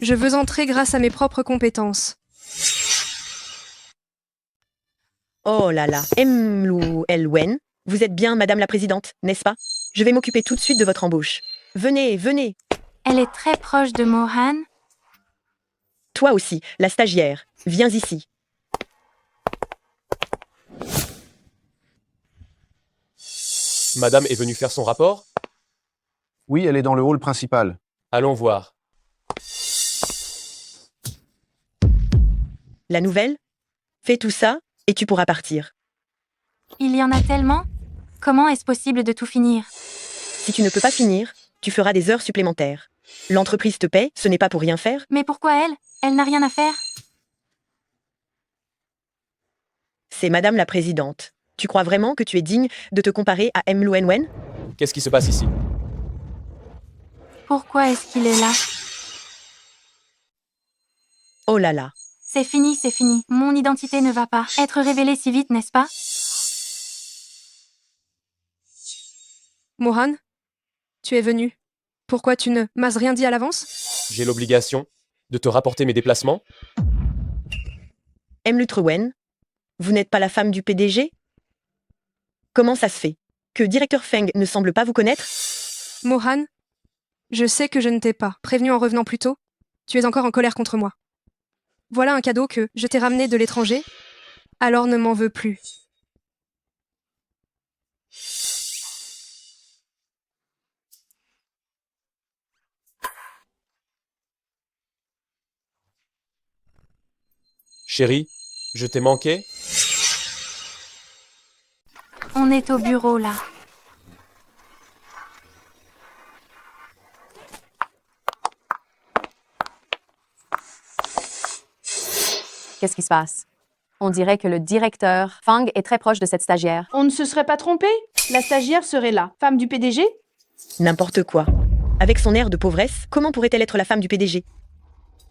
Je veux entrer grâce à mes propres compétences. Oh là là, Mlu El Wen, vous êtes bien madame la présidente, n'est-ce pas? Je vais m'occuper tout de suite de votre embauche. Venez, venez. Elle est très proche de Mohan. Toi aussi, la stagiaire, viens ici. Madame est venue faire son rapport? Oui, elle est dans le hall principal. Allons voir. La nouvelle? Fais tout ça, et tu pourras partir. Il y en a tellement? Comment est-ce possible de tout finir? Si tu ne peux pas finir, tu feras des heures supplémentaires. L'entreprise te paie, ce n'est pas pour rien faire. Mais pourquoi elle? Elle n'a rien à faire. C'est madame la présidente. Tu crois vraiment que tu es digne de te comparer à Mlu Wen? Qu'est-ce qui se passe ici? Pourquoi est-ce qu'il est là? Oh là là. C'est fini, c'est fini. Mon identité ne va pas être révélée si vite, n'est-ce pas? Mohan, tu es venu. Pourquoi tu ne m'as rien dit à l'avance? J'ai l'obligation de te rapporter mes déplacements. Mlu Wen, vous n'êtes pas la femme du PDG? Comment ça se fait que directeur Feng ne semble pas vous connaître? Mohan, je sais que je ne t'ai pas prévenu en revenant plus tôt. Tu es encore en colère contre moi. Voilà un cadeau que je t'ai ramené de l'étranger. Alors ne m'en veux plus. Chérie, je t'ai manqué? On est au bureau là. Qu'est-ce qui se passe? On dirait que le directeur Feng est très proche de cette stagiaire. On ne se serait pas trompé? La stagiaire serait là. Femme du PDG? N'importe quoi. Avec son air de pauvresse, comment pourrait-elle être la femme du PDG?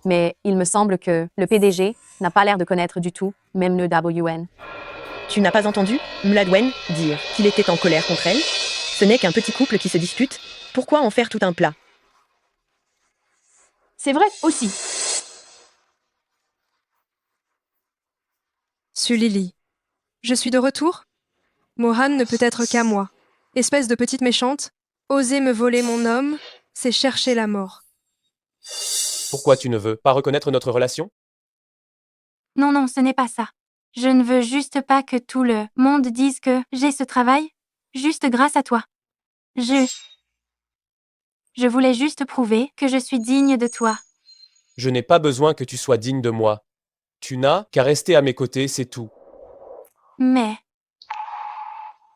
Mais il me semble que le PDG n'a pas l'air de connaître du tout, même le WN. Tu n'as pas entendu Mladwen dire qu'il était en colère contre elle? Ce n'est qu'un petit couple qui se dispute. Pourquoi en faire tout un plat? C'est vrai aussi. Sulili. Je suis de retour? Mohan ne peut être qu'à moi. Espèce de petite méchante, oser me voler mon homme, c'est chercher la mort. Pourquoi tu ne veux pas reconnaître notre relation? Non, non, ce n'est pas ça. Je ne veux juste pas que tout le monde dise que j'ai ce travail, juste grâce à toi. Je voulais juste prouver que je suis digne de toi. Je n'ai pas besoin que tu sois digne de moi. Tu n'as qu'à rester à mes côtés, c'est tout. Mais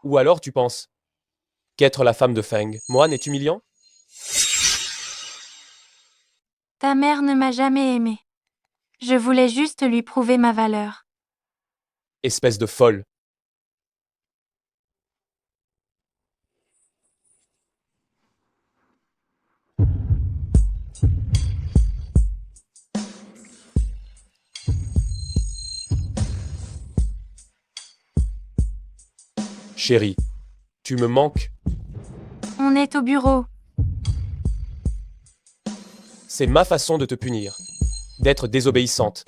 Ou alors tu penses qu'être la femme de Feng Mohan est humiliant? ta mère ne m'a jamais aimée. Je voulais juste lui prouver ma valeur. Espèce de folle. Chérie, tu me manques. On est au bureau. C'est ma façon de te punir. D'être désobéissante.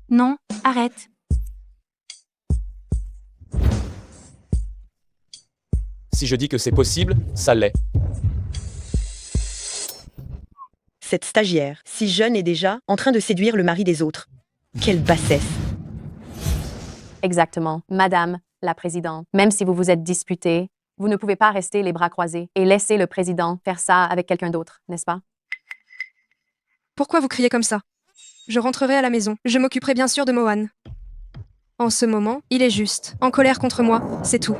Non, arrête. Si je dis que c'est possible, ça l'est. Cette stagiaire, si jeune et déjà en train de séduire le mari des autres. Quelle bassesse. Exactement. Madame la présidente, même si vous vous êtes disputé, vous ne pouvez pas rester les bras croisés et laisser le président faire ça avec quelqu'un d'autre, n'est-ce pas? Pourquoi vous criez comme ça? Je rentrerai à la maison. Je m'occuperai bien sûr de Mohan. En ce moment, il est juste en colère contre moi, c'est tout.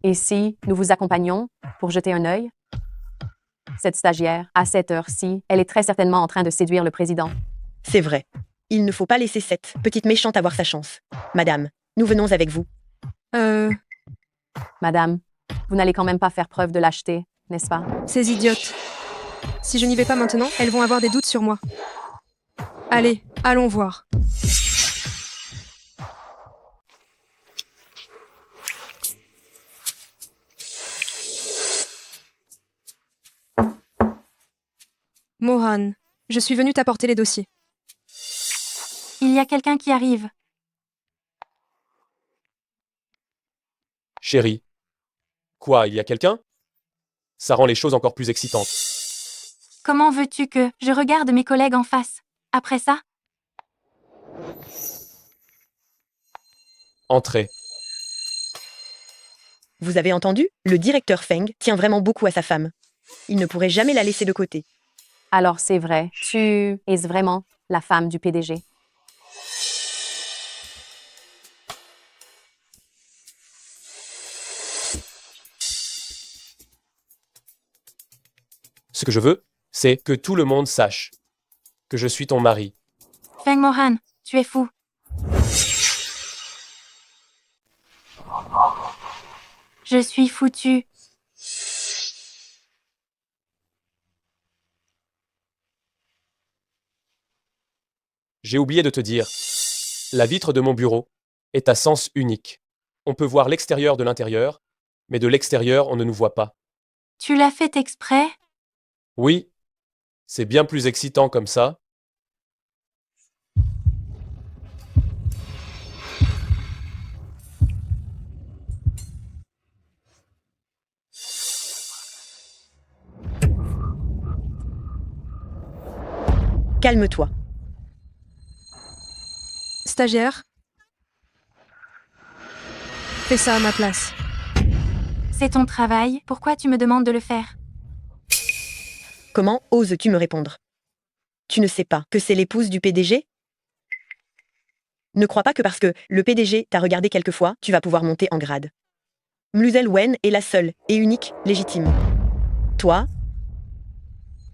Et si nous vous accompagnons pour jeter un œil? Cette stagiaire, à cette heure-ci, elle est très certainement en train de séduire le président. C'est vrai. Il ne faut pas laisser cette petite méchante avoir sa chance. Madame, nous venons avec vous. Madame, vous n'allez quand même pas faire preuve de lâcheté, n'est-ce pas? Ces idiotes. Si je n'y vais pas maintenant, elles vont avoir des doutes sur moi. Allez, allons voir. Mohan, je suis venue t'apporter les dossiers. Il y a quelqu'un qui arrive. Chérie. Quoi, il y a quelqu'un? Ça rend les choses encore plus excitantes. Comment veux-tu que je regarde mes collègues en face? Après ça? Entrez. Vous avez entendu? Le directeur Feng tient vraiment beaucoup à sa femme. Il ne pourrait jamais la laisser de côté. Alors c'est vrai, tu es vraiment la femme du PDG. Ce que je veux, c'est que tout le monde sache que je suis ton mari. Feng Mohan, tu es fou. Je suis foutu. J'ai oublié de te dire. La vitre de mon bureau est à sens unique. On peut voir l'extérieur de l'intérieur, mais de l'extérieur, on ne nous voit pas. Tu l'as fait exprès? Oui, c'est bien plus excitant comme ça. Calme-toi. Stagiaire, fais ça à ma place. C'est ton travail, pourquoi tu me demandes de le faire? Comment oses-tu me répondre? Tu ne sais pas que c'est l'épouse du PDG? Ne crois pas que parce que le PDG t'a regardé quelquefois, tu vas pouvoir monter en grade. Mluzel Wen est la seule et unique légitime. Toi,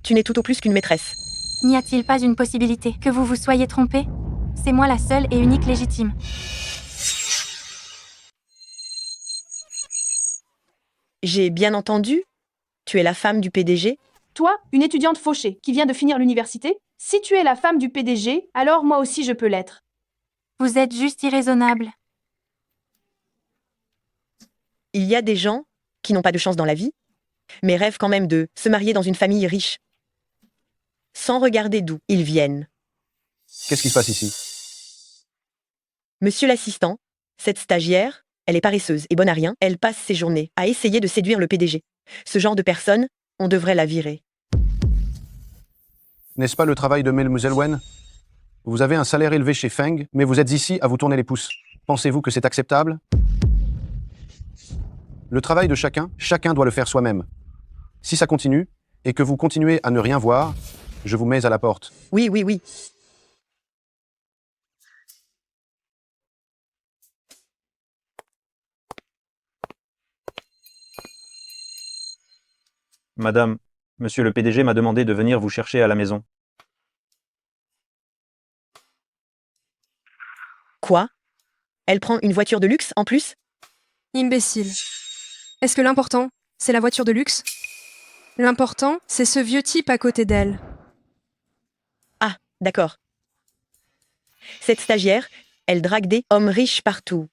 tu n'es tout au plus qu'une maîtresse. N'y a-t-il pas une possibilité que vous vous soyez trompé? C'est moi la seule et unique légitime. J'ai bien entendu? Tu es la femme du PDG? Toi, une étudiante fauchée qui vient de finir l'université, si tu es la femme du PDG, alors moi aussi je peux l'être. Vous êtes juste irraisonnable. Il y a des gens qui n'ont pas de chance dans la vie, mais rêvent quand même de se marier dans une famille riche, sans regarder d'où ils viennent. Qu'est-ce qui se passe ici? Monsieur l'assistant, cette stagiaire, elle est paresseuse et bonne à rien, elle passe ses journées à essayer de séduire le PDG. Ce genre de personne, on devrait la virer. N'est-ce pas le travail de Mademoiselle Wen? Vous avez un salaire élevé chez Feng, mais vous êtes ici à vous tourner les pouces. Pensez-vous que c'est acceptable? Le travail de chacun doit le faire soi-même. Si ça continue, et que vous continuez à ne rien voir, je vous mets à la porte. Oui, oui, oui. Madame, monsieur le PDG m'a demandé de venir vous chercher à la maison. Quoi? Elle prend une voiture de luxe en plus? Imbécile. Est-ce que l'important, C'est la voiture de luxe. L'important, c'est ce vieux type à côté d'elle. Ah, d'accord. Cette stagiaire, elle drague des hommes riches partout.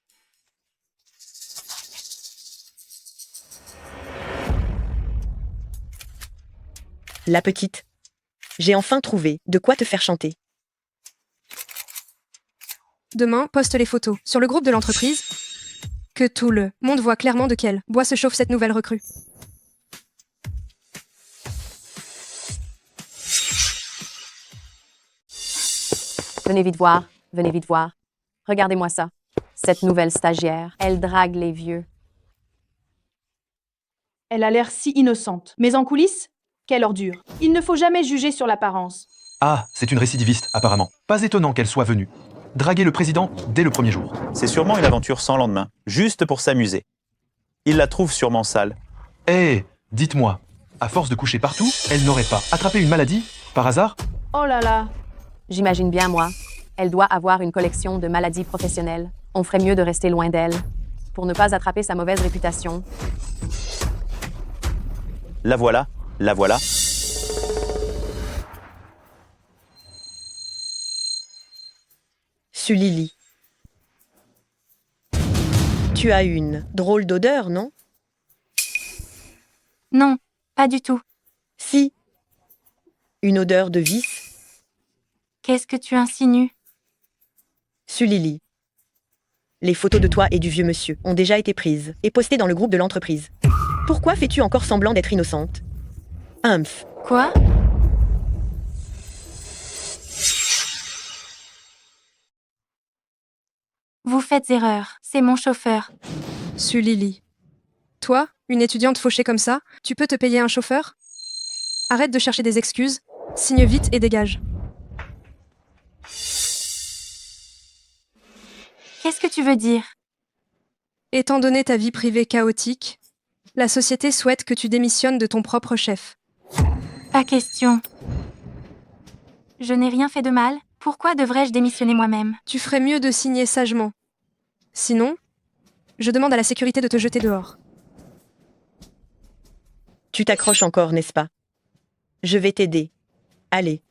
La petite. J'ai enfin trouvé de quoi te faire chanter. Demain, poste les photos sur le groupe de l'entreprise. Que tout le monde voit clairement de quel bois se chauffe cette nouvelle recrue. Venez vite voir, venez vite voir. Regardez-moi ça. Cette nouvelle stagiaire, elle drague les vieux. Elle a l'air si innocente. Mais en coulisses, quelle ordure. Il ne faut jamais juger sur l'apparence. Ah, c'est une récidiviste, apparemment. Pas étonnant qu'elle soit venue. Draguer le président dès le premier jour. C'est sûrement une aventure sans lendemain, juste pour s'amuser. Il la trouve sûrement sale. Eh, dites-moi, à force de coucher partout, elle n'aurait pas attrapé une maladie, par hasard? Oh là là. J'imagine bien, moi. Elle doit avoir une collection de maladies professionnelles. On ferait mieux de rester loin d'elle, pour ne pas attraper sa mauvaise réputation. La voilà, la voilà. Sulili. Tu as une drôle d'odeur, non? Non, pas du tout. Si. Une odeur de vice? Qu'est-ce que tu insinues? Sulili. Les photos de toi et du vieux monsieur ont déjà été prises et postées dans le groupe de l'entreprise. Pourquoi fais-tu encore semblant d'être innocente? Humph. Quoi? Vous faites erreur, c'est mon chauffeur. Sulili. Toi, une étudiante fauchée comme ça, tu peux te payer un chauffeur? Arrête de chercher des excuses, signe vite et dégage. Qu'est-ce que tu veux dire? Étant donné ta vie privée chaotique, la société souhaite que tu démissionnes de ton propre chef. Pas question. Je n'ai rien fait de mal, pourquoi devrais-je démissionner moi-même? Tu ferais mieux de signer sagement. Sinon, je demande à la sécurité de te jeter dehors. Tu t'accroches encore, n'est-ce pas? Je vais t'aider. Allez.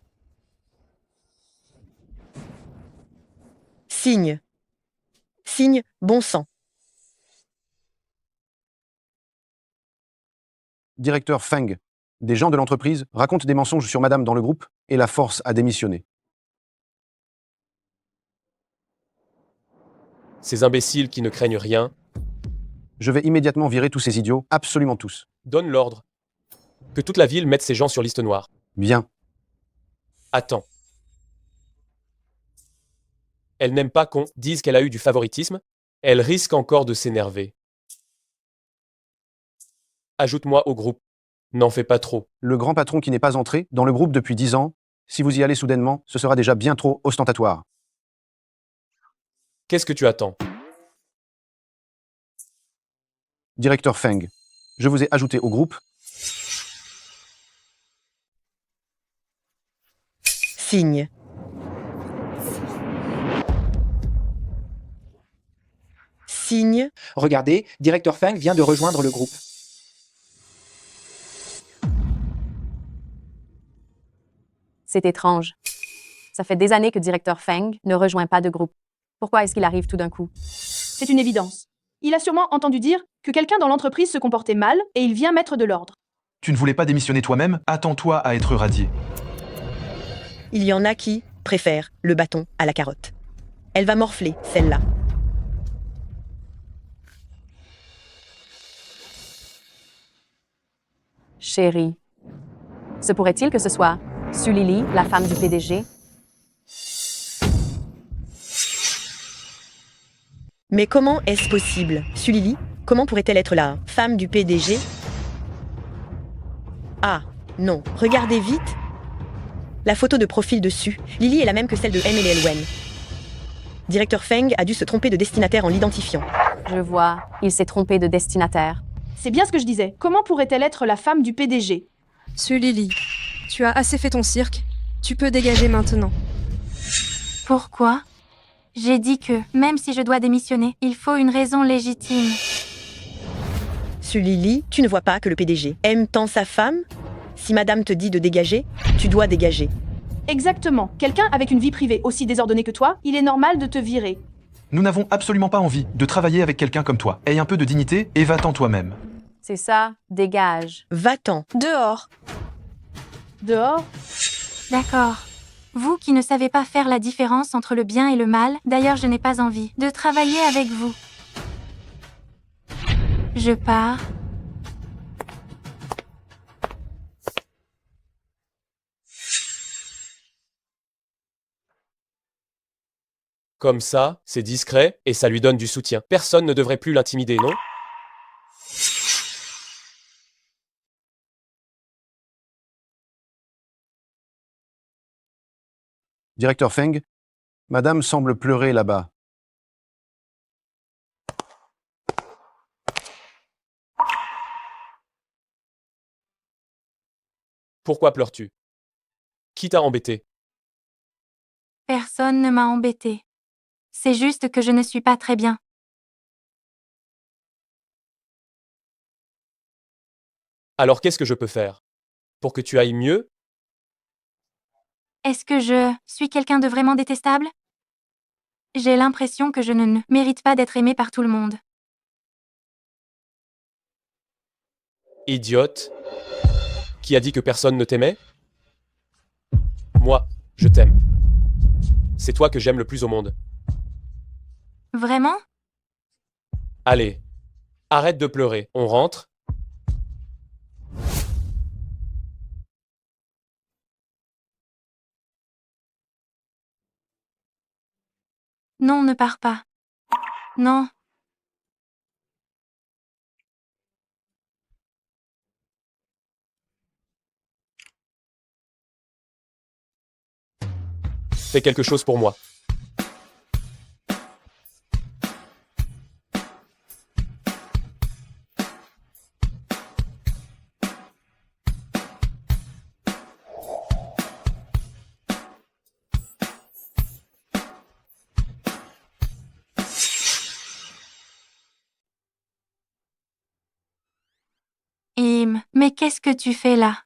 Signe. Signe, bon sang. Directeur Feng, des gens de l'entreprise racontent des mensonges sur madame dans le groupe et la force à démissionner. Ces imbéciles qui ne craignent rien. Je vais immédiatement virer tous ces idiots, absolument tous. Donne l'ordre. Que toute la ville mette ces gens sur liste noire. Bien. Attends. Elle n'aime pas qu'on dise qu'elle a eu du favoritisme. Elle risque encore de s'énerver. Ajoute-moi au groupe. N'en fais pas trop. Le grand patron qui n'est pas entré dans le groupe depuis 10 ans, si vous y allez soudainement, ce sera déjà bien trop ostentatoire. Qu'est-ce que tu attends? Directeur Feng, je vous ai ajouté au groupe. Signe. Signe. Regardez, Directeur Feng vient de rejoindre le groupe. C'est étrange. Ça fait des années que Directeur Feng ne rejoint pas de groupe. Pourquoi est-ce qu'il arrive tout d'un coup? C'est une évidence. Il a sûrement entendu dire que quelqu'un dans l'entreprise se comportait mal et il vient mettre de l'ordre. Tu ne voulais pas démissionner toi-même? Attends-toi à être radié. Il y en a qui préfèrent le bâton à la carotte. Elle va morfler, celle-là. Chérie. Se pourrait-il que ce soit Sulili, la femme du PDG? Mais comment est-ce possible? Sulili, comment pourrait-elle être la femme du PDG? Ah, non, regardez vite. La photo de profil dessus, Lily est la même que celle de Emily Elwen. Directeur Feng a dû se tromper de destinataire en l'identifiant. Je vois, il s'est trompé de destinataire. C'est bien ce que je disais. Comment pourrait-elle être la femme du PDG? Sulili, tu as assez fait ton cirque. Tu peux dégager maintenant. Pourquoi? J'ai dit que, même si je dois démissionner, il faut une raison légitime. Monsieur Lily, tu ne vois pas que le PDG aime tant sa femme? Si madame te dit de dégager, tu dois dégager. Exactement. Quelqu'un avec une vie privée aussi désordonnée que toi, il est normal de te virer. Nous n'avons absolument pas envie de travailler avec quelqu'un comme toi. Aie un peu de dignité et va-t'en toi-même. C'est ça, dégage. Va-t'en. Dehors. Dehors? D'accord. Vous qui ne savez pas faire la différence entre le bien et le mal, d'ailleurs je n'ai pas envie de travailler avec vous. Je pars. Comme ça, c'est discret et ça lui donne du soutien. Personne ne devrait plus l'intimider, non? Directeur Feng, madame semble pleurer là-bas. Pourquoi pleures-tu? Qui t'a embêté? Personne ne m'a embêté. C'est juste que je ne suis pas très bien. Alors qu'est-ce que je peux faire? Pour que tu ailles mieux? Est-ce que je suis quelqu'un de vraiment détestable? J'ai l'impression que je ne mérite pas d'être aimé par tout le monde. Idiote. Qui a dit que personne ne t'aimait? Moi, je t'aime. C'est toi que j'aime le plus au monde. Vraiment? Allez, arrête de pleurer, on rentre? Non, ne pars pas. Non. Fais quelque chose pour moi. Mais qu'est-ce que tu fais là?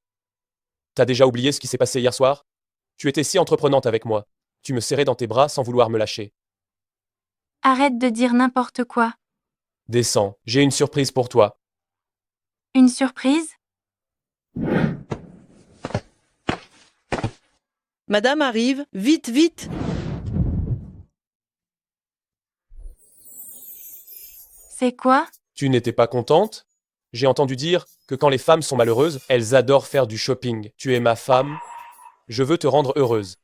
T'as déjà oublié ce qui s'est passé hier soir? Tu étais si entreprenante avec moi. Tu me serrais dans tes bras sans vouloir me lâcher. Arrête de dire n'importe quoi. Descends, j'ai une surprise pour toi. Une surprise? Madame arrive, vite, vite! C'est quoi? Tu n'étais pas contente? J'ai entendu dire que quand les femmes sont malheureuses, elles adorent faire du shopping. Tu es ma femme. Je veux te rendre heureuse.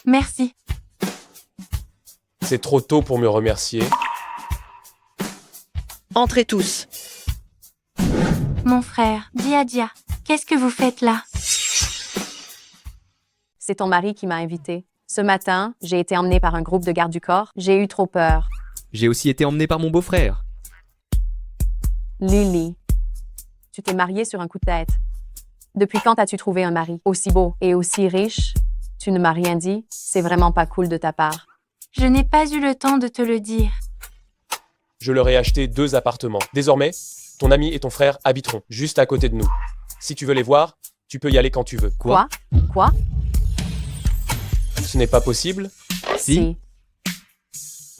Merci. C'est trop tôt pour me remercier. Entrez tous. Mon frère, Dia, qu'est-ce que vous faites là? C'est ton mari qui m'a invité. Ce matin, j'ai été emmenée par un groupe de gardes du corps. J'ai eu trop peur. J'ai aussi été emmenée par mon beau-frère. Lily, tu t'es mariée sur un coup de tête. Depuis quand as-tu trouvé un mari aussi beau et aussi riche? Tu ne m'as rien dit. C'est vraiment pas cool de ta part. Je n'ai pas eu le temps de te le dire. Je leur ai acheté 2 appartements. Désormais, ton ami et ton frère habiteront juste à côté de nous. Si tu veux les voir, tu peux y aller quand tu veux. Quoi? Ce n'est pas possible? Si.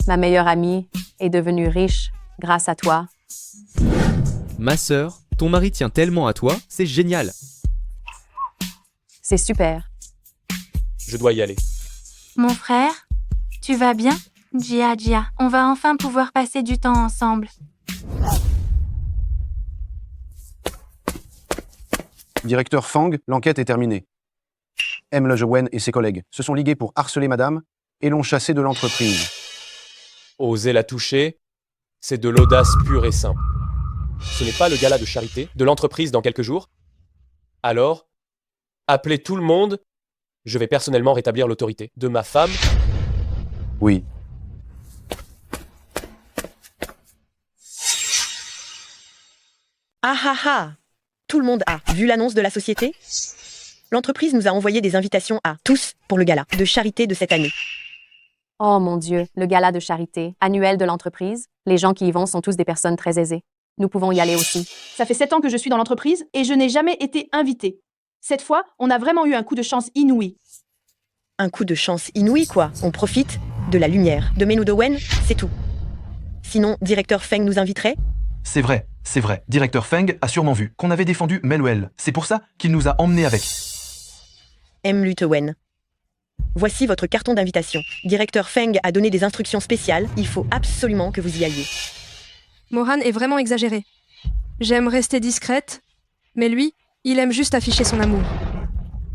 Ma meilleure amie est devenue riche grâce à toi. Ma sœur, ton mari tient tellement à toi, c'est génial. C'est super. Je dois y aller. Mon frère, tu vas bien? Dia, on va enfin pouvoir passer du temps ensemble. Directeur Fang, l'enquête est terminée. M. Lejewen et ses collègues se sont ligués pour harceler madame et l'ont chassée de l'entreprise. Oser la toucher, c'est de l'audace pure et simple. Ce n'est pas le gala de charité de l'entreprise dans quelques jours? Alors, appelez tout le monde. Je vais personnellement rétablir l'autorité de ma femme. Oui. Ah ah ah! Tout le monde a vu l'annonce de la société? L'entreprise nous a envoyé des invitations à tous pour le gala de charité de cette année. Oh mon Dieu, le gala de charité, annuel de l'entreprise. Les gens qui y vont sont tous des personnes très aisées. Nous pouvons y aller aussi. Ça fait 7 ans que je suis dans l'entreprise et je n'ai jamais été invitée. Cette fois, on a vraiment eu un coup de chance inouï. Un coup de chance inouï, quoi. On profite de la lumière de Menu de Wen, c'est tout. Sinon, directeur Feng nous inviterait? C'est vrai, c'est vrai. Directeur Feng a sûrement vu qu'on avait défendu Meluel. C'est pour ça qu'il nous a emmenés avec. M. Lutewen. Voici votre carton d'invitation. Directeur Feng a donné des instructions spéciales. Il faut absolument que vous y alliez. Mohan est vraiment exagéré. J'aime rester discrète, mais lui, il aime juste afficher son amour.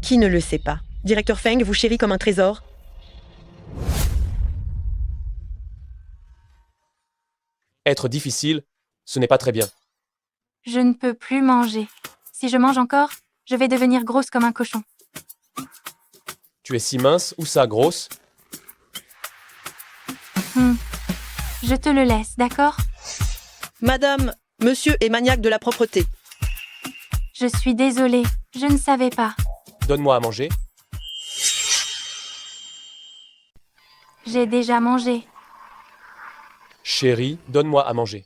Qui ne le sait pas? Directeur Feng vous chérit comme un trésor. Être difficile, ce n'est pas très bien. Je ne peux plus manger. Si je mange encore, je vais devenir grosse comme un cochon. Tu es si mince, ou ça, grosse? Je te le laisse, d'accord? Madame, monsieur est maniaque de la propreté. Je suis désolée, je ne savais pas. Donne-moi à manger. J'ai déjà mangé. Chérie, donne-moi à manger.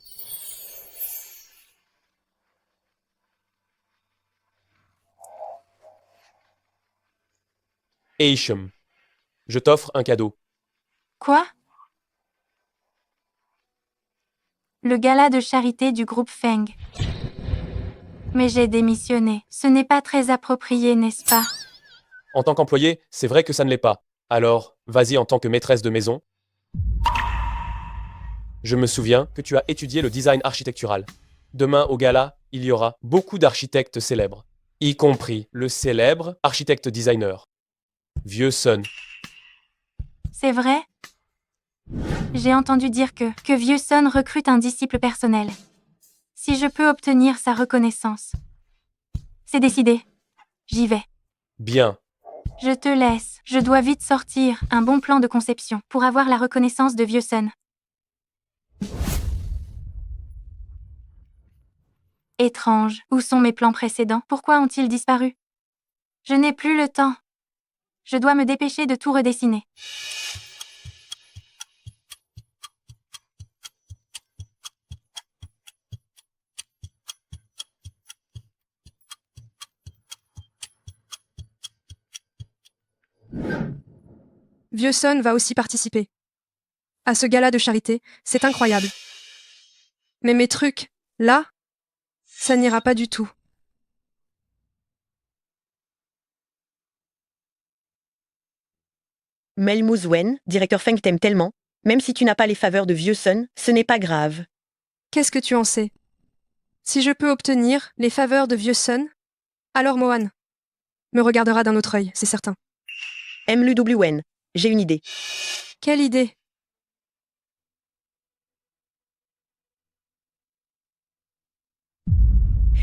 Eisham, je t'offre un cadeau. Quoi? Le gala de charité du groupe Feng. Mais j'ai démissionné. Ce n'est pas très approprié, n'est-ce pas? En tant qu'employé, c'est vrai que ça ne l'est pas. Alors, vas-y en tant que maîtresse de maison. Je me souviens que tu as étudié le design architectural. Demain, au gala, il y aura beaucoup d'architectes célèbres, y compris le célèbre architecte-designer, Vieux Sun. C'est vrai? J'ai entendu dire que Vieux Sun recrute un disciple personnel. Si je peux obtenir sa reconnaissance. C'est décidé. J'y vais. Bien. Je te laisse. Je dois vite sortir un bon plan de conception pour avoir la reconnaissance de Vieux Sun. Étrange. Où sont mes plans précédents? Pourquoi ont-ils disparu? Je n'ai plus le temps. Je dois me dépêcher de tout redessiner. Vieux Sun va aussi participer. À ce gala de charité, c'est incroyable. Mais mes trucs, là, ça n'ira pas du tout. Melmouz Wen, directeur Feng t'aime tellement. Même si tu n'as pas les faveurs de Vieux Sun, ce n'est pas grave. Qu'est-ce que tu en sais? Si je peux obtenir les faveurs de Vieux Sun, alors Mohan me regardera d'un autre œil, c'est certain. MLUWN, j'ai une idée. Quelle idée?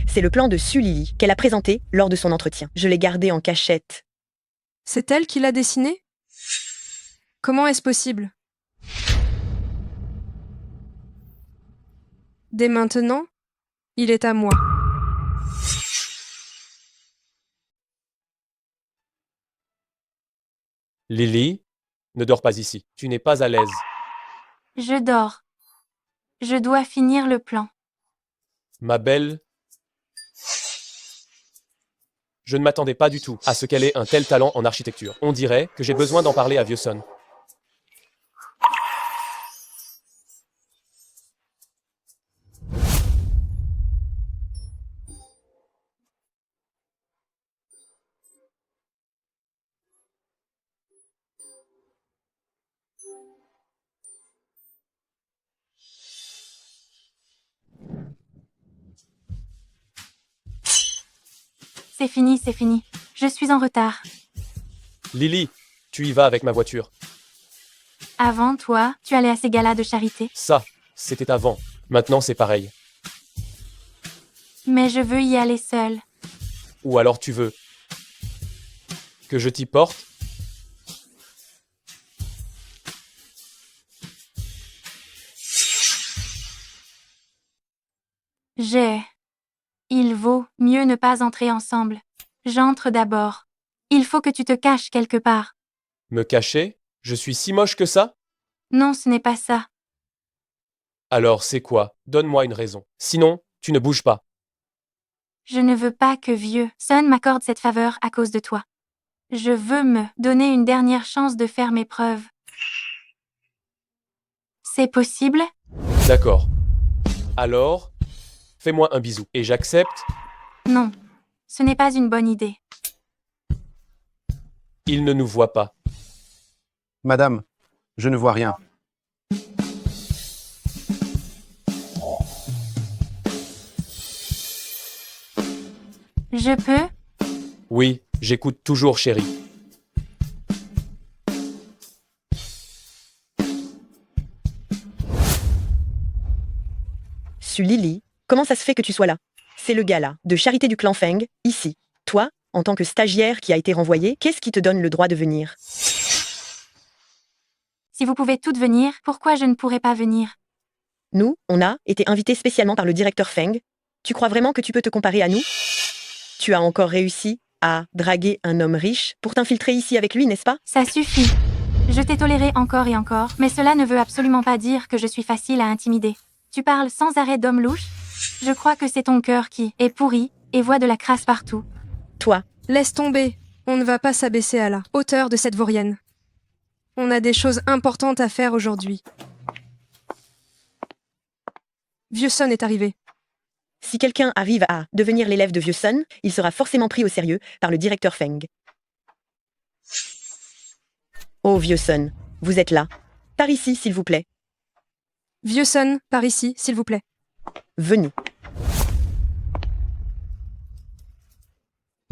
C'est le plan de Su Lily qu'elle a présenté lors de son entretien. Je l'ai gardé en cachette. C'est elle qui l'a dessiné? Comment est-ce possible? Dès maintenant, il est à moi. Lily, ne dors pas ici. Tu n'es pas à l'aise. Je dors. Je dois finir le plan. Ma belle... Je ne m'attendais pas du tout à ce qu'elle ait un tel talent en architecture. On dirait que j'ai besoin d'en parler à Vieux Sun. C'est fini, c'est fini. Je suis en retard. Lily, tu y vas avec ma voiture. Avant, toi, tu allais à ces galas de charité. Ça, c'était avant. Maintenant, c'est pareil. Mais je veux y aller seule. Ou alors tu veux que je t'y porte? Il vaut mieux ne pas entrer ensemble. J'entre d'abord. Il faut que tu te caches quelque part. Me cacher? Je suis si moche que ça? Non, ce n'est pas ça. Alors c'est quoi? Donne-moi une raison. Sinon, tu ne bouges pas. Je ne veux pas que vieux Sun m'accorde cette faveur à cause de toi. Je veux me donner une dernière chance de faire mes preuves. C'est possible? D'accord. Alors, fais-moi un bisou. Et j'accepte. Non, ce n'est pas une bonne idée. Il ne nous voit pas. Madame, je ne vois rien. Je peux? Oui, j'écoute toujours, chérie. Lily, comment ça se fait que tu sois là? C'est le gars là, de charité du clan Feng, ici. Toi, en tant que stagiaire qui a été renvoyé, qu'est-ce qui te donne le droit de venir? Si vous pouvez toutes venir, pourquoi je ne pourrais pas venir? Nous, on a été invités spécialement par le directeur Feng. Tu crois vraiment que tu peux te comparer à nous? Tu as encore réussi à draguer un homme riche pour t'infiltrer ici avec lui, n'est-ce pas? Ça suffit. Je t'ai toléré encore et encore, mais cela ne veut absolument pas dire que je suis facile à intimider. Tu parles sans arrêt d'homme louche? Je crois que c'est ton cœur qui est pourri et voit de la crasse partout. Toi. Laisse tomber. On ne va pas s'abaisser à la hauteur de cette vaurienne. On a des choses importantes à faire aujourd'hui. Vieux Sun est arrivé. Si quelqu'un arrive à devenir l'élève de Vieux Sun, il sera forcément pris au sérieux par le directeur Feng. Oh, Vieux Sun, vous êtes là. Par ici, s'il vous plaît. Vieux Sun, par ici, s'il vous plaît. Venez.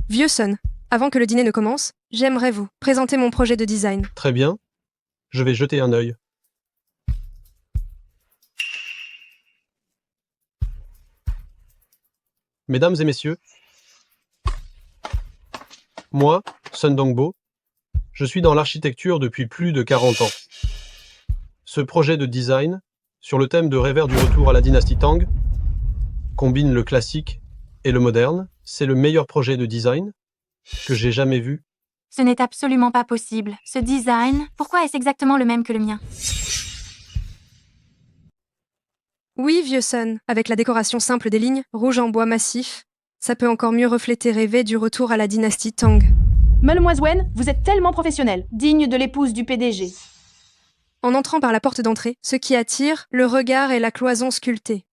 Vieux Sun, avant que le dîner ne commence, j'aimerais vous présenter mon projet de design. Très bien. Je vais jeter un œil. Mesdames et messieurs, moi, Sun Dongbo, je suis dans l'architecture depuis plus de 40 ans. Ce projet de design, sur le thème de Rêveur du retour à la dynastie Tang, combine le classique et le moderne. C'est le meilleur projet de design que j'ai jamais vu. Ce n'est absolument pas possible. Ce design, pourquoi est-ce exactement le même que le mien? Oui, Vieux Sun, avec la décoration simple des lignes, rouge en bois massif, ça peut encore mieux refléter rêver du retour à la dynastie Tang. Mademoiselle Wen, vous êtes tellement professionnelle, digne de l'épouse du PDG. En entrant par la porte d'entrée, ce qui attire, le regard et la cloison sculptée.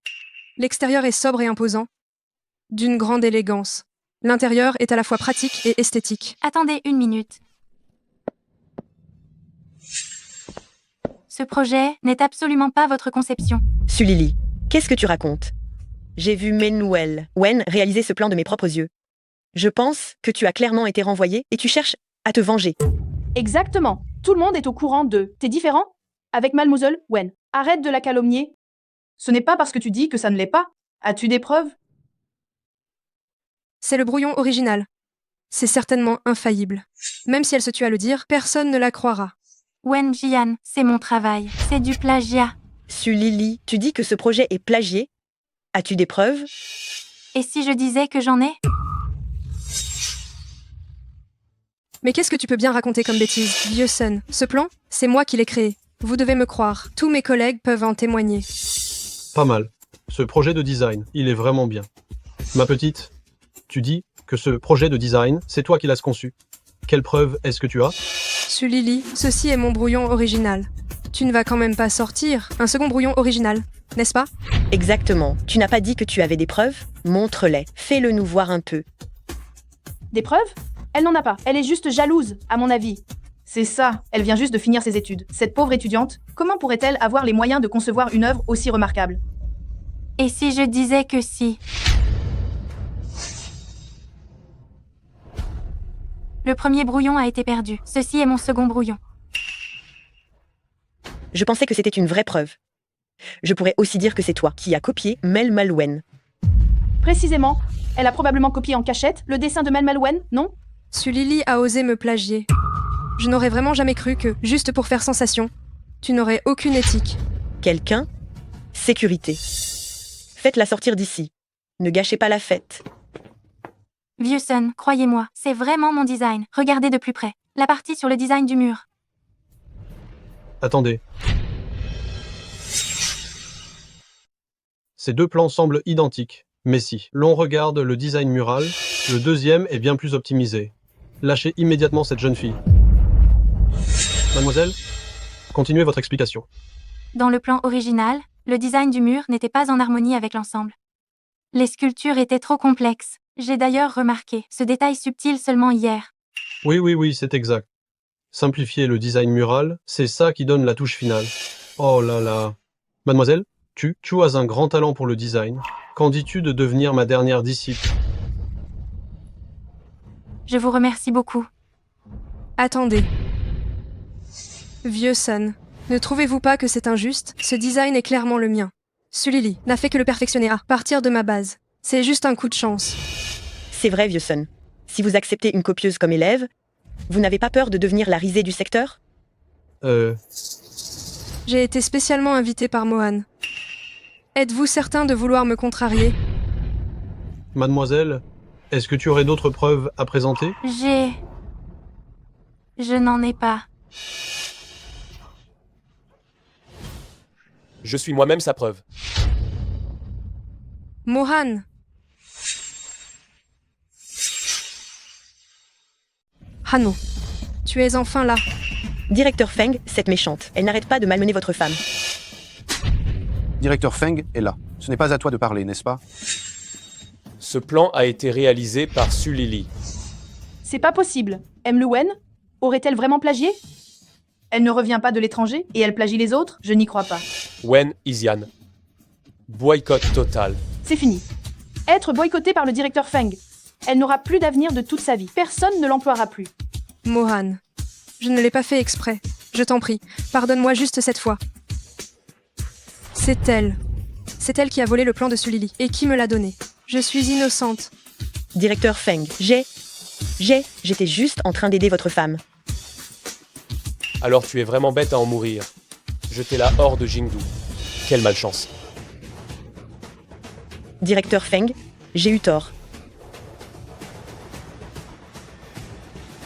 L'extérieur est sobre et imposant, d'une grande élégance. L'intérieur est à la fois pratique et esthétique. Attendez une minute. Ce projet n'est absolument pas votre conception. Lily, qu'est-ce que tu racontes? J'ai vu Manuel Wen réaliser ce plan de mes propres yeux. Je pense que tu as clairement été renvoyé et tu cherches à te venger. Exactement. Tout le monde est au courant de... T'es différent? Avec Mademoiselle Wen. Arrête de la calomnier. Ce n'est pas parce que tu dis que ça ne l'est pas. As-tu des preuves? C'est le brouillon original. C'est certainement infaillible. Même si elle se tue à le dire, personne ne la croira. Wen Jian, c'est mon travail. C'est du plagiat. Lily, tu dis que ce projet est plagié? As-tu des preuves? Et si je disais que j'en ai? Mais qu'est-ce que tu peux bien raconter comme bêtise, Vieux Sun? Ce plan, c'est moi qui l'ai créé. Vous devez me croire. Tous mes collègues peuvent en témoigner. Pas mal. Ce projet de design, il est vraiment bien. Ma petite, tu dis que ce projet de design, c'est toi qui l'as conçu. Quelle preuve est-ce que tu as? Lily, ceci est mon brouillon original. Tu ne vas quand même pas sortir un second brouillon original, n'est-ce pas? Exactement. Tu n'as pas dit que tu avais des preuves? Montre-les. Fais-le nous voir un peu. Des preuves? Elle n'en a pas. Elle est juste jalouse, à mon avis. C'est ça. Elle vient juste de finir ses études. Cette pauvre étudiante, comment pourrait-elle avoir les moyens de concevoir une œuvre aussi remarquable? Et si je disais que si? Le premier brouillon a été perdu. Ceci est mon second brouillon. Je pensais que c'était une vraie preuve. Je pourrais aussi dire que c'est toi qui as copié Mademoiselle Wen. Précisément. Elle a probablement copié en cachette le dessin de Mademoiselle Wen, non? Lily a osé me plagier. Je n'aurais vraiment jamais cru que, juste pour faire sensation, tu n'aurais aucune éthique. Quelqu'un? Sécurité. Faites-la sortir d'ici. Ne gâchez pas la fête. Vieux Sun, croyez-moi, c'est vraiment mon design. Regardez de plus près. La partie sur le design du mur. Attendez. Ces deux plans semblent identiques. Mais si l'on regarde le design mural, le deuxième est bien plus optimisé. Lâchez immédiatement cette jeune fille. Mademoiselle, continuez votre explication. Dans le plan original, le design du mur n'était pas en harmonie avec l'ensemble. Les sculptures étaient trop complexes. J'ai d'ailleurs remarqué ce détail subtil seulement hier. Oui, c'est exact. Simplifier le design mural, c'est ça qui donne la touche finale. Oh là là. Mademoiselle, tu as un grand talent pour le design. Qu'en dis-tu de devenir ma dernière disciple? Je vous remercie beaucoup. Attendez. Vieux Sun, ne trouvez-vous pas que c'est injuste? Ce design est clairement le mien. Sulili n'a fait que le perfectionner à partir de ma base. C'est juste un coup de chance. C'est vrai, vieux Sun. Si vous acceptez une copieuse comme élève, vous n'avez pas peur de devenir la risée du secteur? J'ai été spécialement invité par Mohan. Êtes-vous certain de vouloir me contrarier? Mademoiselle, est-ce que tu aurais d'autres preuves à présenter? Je n'en ai pas. Je suis moi-même sa preuve. Mohan! Hanno, tu es enfin là. Directeur Feng, cette méchante, elle n'arrête pas de malmener votre femme. Directeur Feng est là. Ce n'est pas à toi de parler, n'est-ce pas? Ce plan a été réalisé par Sulili. C'est pas possible. Luen aurait-elle vraiment plagié? Elle ne revient pas de l'étranger et elle plagie les autres? Je n'y crois pas. Wen Isian. Boycott total. C'est fini. Être boycottée par le directeur Feng. Elle n'aura plus d'avenir de toute sa vie. Personne ne l'emploiera plus. Mohan, je ne l'ai pas fait exprès. Je t'en prie, pardonne-moi juste cette fois. C'est elle. C'est elle qui a volé le plan de Sulili et qui me l'a donné. Je suis innocente. Directeur Feng, j'étais juste en train d'aider votre femme. Alors tu es vraiment bête à en mourir. Jetez-la hors de Jingdu. Quelle malchance. Directeur Feng, j'ai eu tort.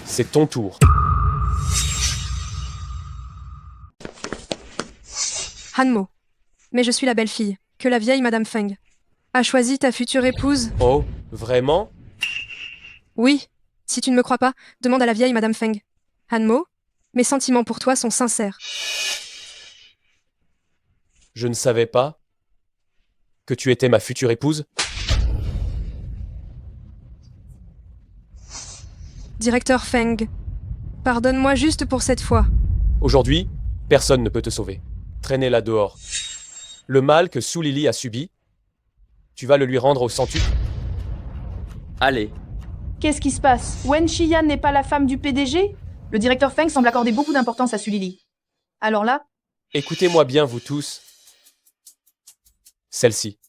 C'est ton tour. Hanmo. Mais je suis la belle-fille, que la vieille Madame Feng a choisi ta future épouse. Oh, vraiment? Oui. Si tu ne me crois pas, demande à la vieille Madame Feng. Hanmo, mes sentiments pour toi sont sincères. Je ne savais pas que tu étais ma future épouse. Directeur Feng, pardonne-moi juste pour cette fois. Aujourd'hui, personne ne peut te sauver. Traînez-la dehors. Le mal que Sulili a subi, tu vas le lui rendre au centuple. Allez. Qu'est-ce qui se passe? Wen Shiyan n'est pas la femme du PDG? Le directeur Feng semble accorder beaucoup d'importance à Sulili. Alors là? Écoutez-moi bien, vous tous. Celle-ci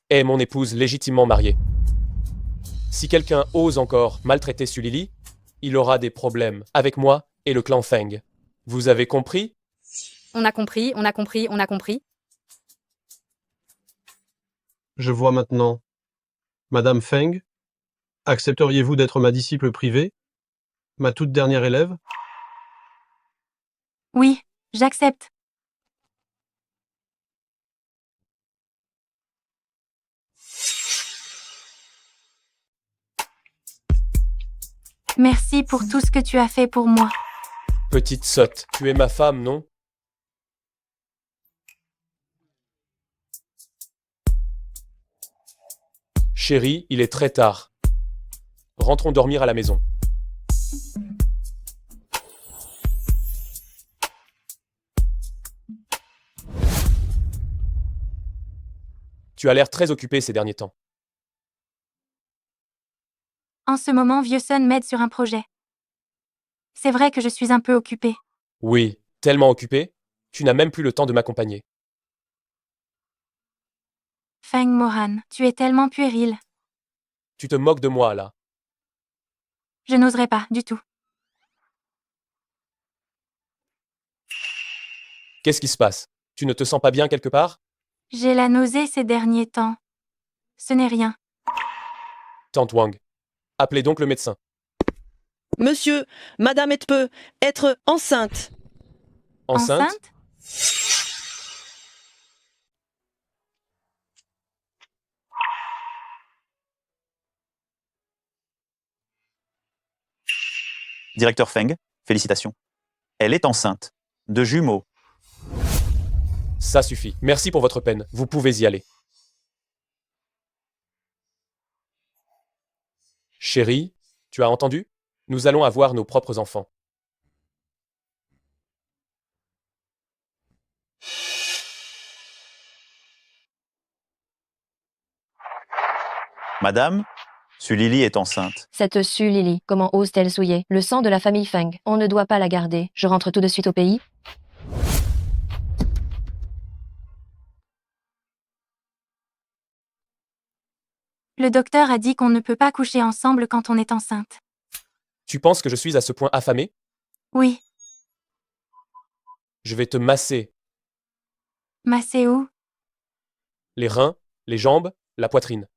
est mon épouse légitimement mariée. Si quelqu'un ose encore maltraiter Sulili, il aura des problèmes avec moi et le clan Feng. Vous avez compris? On a compris. Je vois maintenant. Madame Feng, accepteriez-vous d'être ma disciple privée? Ma toute dernière élève? Oui, j'accepte. Merci pour tout ce que tu as fait pour moi. Petite sotte, tu es ma femme, non? Chérie, il est très tard. Rentrons dormir à la maison. Tu as l'air très occupé ces derniers temps. En ce moment, Vieux Sun m'aide sur un projet. C'est vrai que je suis un peu occupée. Oui, tellement occupé, tu n'as même plus le temps de m'accompagner. Feng Mohan, tu es tellement puéril. Tu te moques de moi, là. Je n'oserais pas, du tout. Qu'est-ce qui se passe? Tu ne te sens pas bien quelque part? J'ai la nausée ces derniers temps. Ce n'est rien. Tante Wang. Appelez donc le médecin. Monsieur, Madame peut être enceinte. Enceinte? Directeur Feng, félicitations. Elle est enceinte. De jumeaux. Ça suffit. Merci pour votre peine. Vous pouvez y aller. Chérie, tu as entendu? Nous allons avoir nos propres enfants. Madame, Su Lily est enceinte. Cette Su Lily, comment ose-t-elle souiller le sang de la famille Feng? On ne doit pas la garder. Je rentre tout de suite au pays. Le docteur a dit qu'on ne peut pas coucher ensemble quand on est enceinte. Tu penses que je suis à ce point affamé? Oui. Je vais te masser Masser où? les reins, les jambes, la poitrine.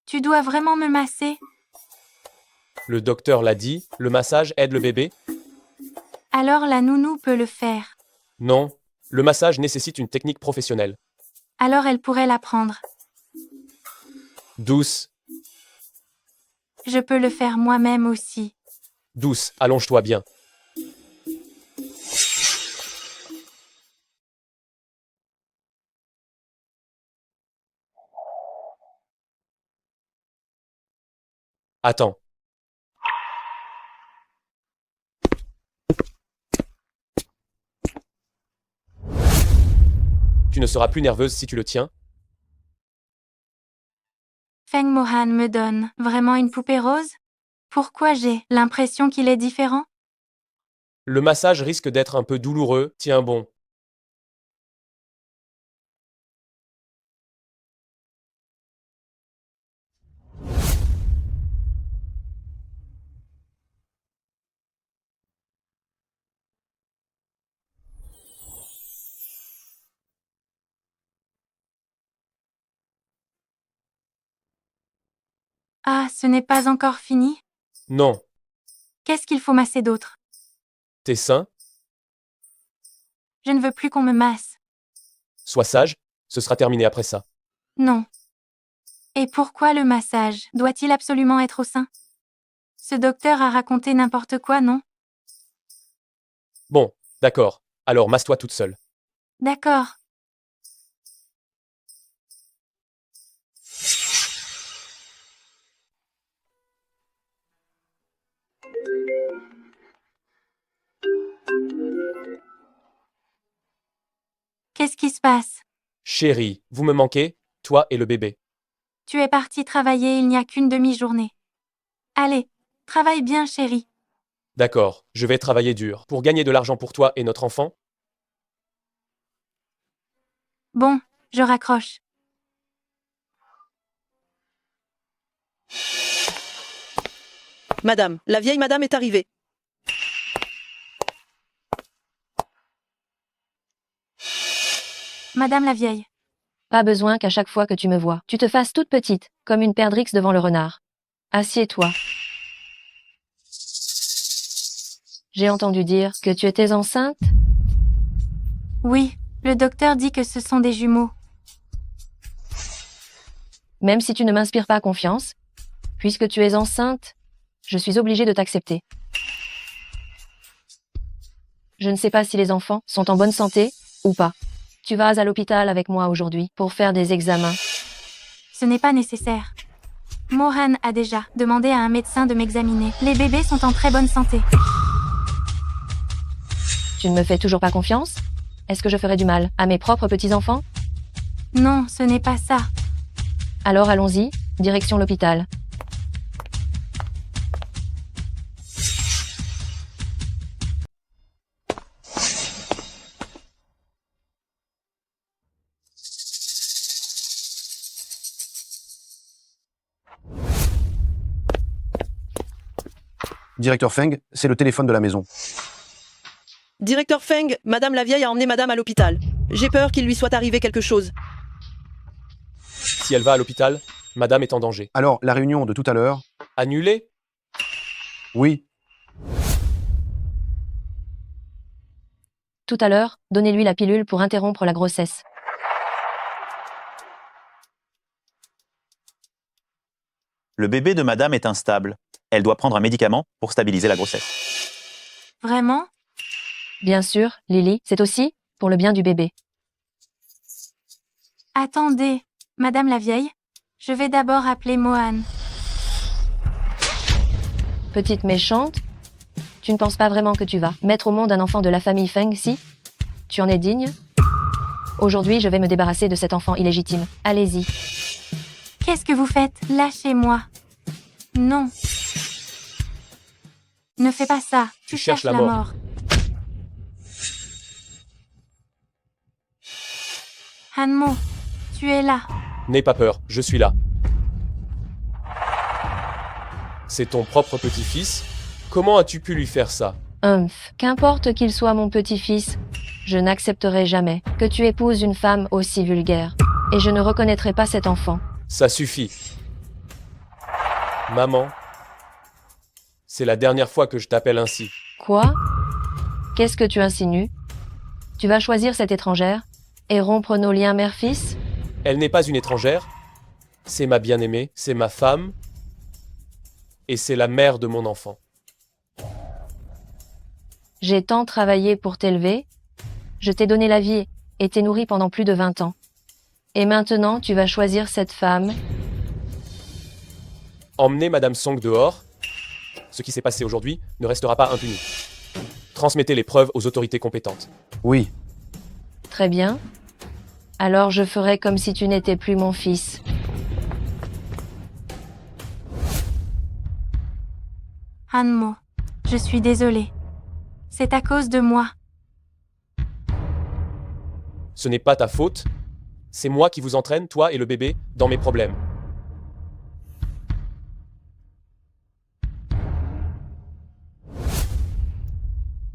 Tu dois vraiment me masser? Le docteur l'a dit, le massage aide le bébé? Alors la nounou peut le faire. Non, le massage nécessite une technique professionnelle. Alors elle pourrait l'apprendre. Douce, Je peux le faire moi-même aussi. douce, allonge-toi bien. Attends. Tu ne seras plus nerveuse si tu le tiens? Feng Mohan me donne vraiment une poupée rose? Pourquoi j'ai l'impression qu'il est différent? Le massage risque d'être un peu douloureux, tiens bon. Ah, ce n'est pas encore fini? Non, Qu'est-ce qu'il faut masser d'autre? tes seins, Je ne veux plus qu'on me masse. sois sage, ce sera terminé après ça. Non. Et pourquoi le massage? Doit-il absolument être au sein? Ce docteur a raconté n'importe quoi, non? Bon, d'accord, alors masse-toi toute seule. D'accord. Qu'est-ce qui se passe? Chérie, vous me manquez, toi et le bébé. Tu es partie travailler il n'y a qu'une demi-journée. Allez, travaille bien, chérie. D'accord, je vais travailler dur pour gagner de l'argent pour toi et notre enfant. Bon, je raccroche. Madame, la vieille madame est arrivée. Madame la vieille. Pas besoin qu'à chaque fois que tu me vois, tu te fasses toute petite, comme une perdrix devant le renard. Assieds-toi. J'ai entendu dire que tu étais enceinte? Oui, le docteur dit que ce sont des jumeaux. Même si tu ne m'inspires pas confiance, puisque tu es enceinte, je suis obligée de t'accepter. Je ne sais pas si les enfants sont en bonne santé ou pas. Tu vas à l'hôpital avec moi aujourd'hui pour faire des examens. Ce n'est pas nécessaire. Mohan a déjà demandé à un médecin de m'examiner. Les bébés sont en très bonne santé. Tu ne me fais toujours pas confiance? Est-ce que je ferais du mal à mes propres petits-enfants? Non, ce n'est pas ça. Alors allons-y, direction l'hôpital. Directeur Feng, c'est le téléphone de la maison. Directeur Feng, Madame la vieille a emmené Madame à l'hôpital. J'ai peur qu'il lui soit arrivé quelque chose. Si elle va à l'hôpital, Madame est en danger. Alors, la réunion de tout à l'heure? Annulée? Oui. Tout à l'heure, donnez-lui la pilule pour interrompre la grossesse. Le bébé de madame est instable. Elle doit prendre un médicament pour stabiliser la grossesse. Vraiment? Bien sûr, Lily, c'est aussi pour le bien du bébé. Attendez, Madame la vieille. Je vais d'abord appeler Mohan. Petite méchante, tu ne penses pas vraiment que tu vas mettre au monde un enfant de la famille Feng, si? Tu en es digne? Aujourd'hui, je vais me débarrasser de cet enfant illégitime. Allez-y. Qu'est-ce que vous faites? Lâchez-moi. Non. Ne fais pas ça. Tu cherches la mort. Hanmo, tu es là. N'aie pas peur, je suis là. C'est ton propre petit-fils? Comment as-tu pu lui faire ça? Qu'importe qu'il soit mon petit-fils, je n'accepterai jamais que tu épouses une femme aussi vulgaire. Et je ne reconnaîtrai pas cet enfant. Ça suffit. Maman, c'est la dernière fois que je t'appelle ainsi. Quoi? Qu'est-ce que tu insinues? Tu vas choisir cette étrangère et rompre nos liens mère-fils? Elle n'est pas une étrangère. C'est ma bien-aimée, c'est ma femme. Et c'est la mère de mon enfant. J'ai tant travaillé pour t'élever. Je t'ai donné la vie et t'ai nourri pendant plus de 20 ans. Et maintenant, tu vas choisir cette femme. Emmenez Madame Song dehors. Ce qui s'est passé aujourd'hui ne restera pas impuni. Transmettez les preuves aux autorités compétentes. Oui. Très bien. Alors je ferai comme si tu n'étais plus mon fils. Hanmo, je suis désolée. C'est à cause de moi. Ce n'est pas ta faute. C'est moi qui vous entraîne, toi et le bébé, dans mes problèmes.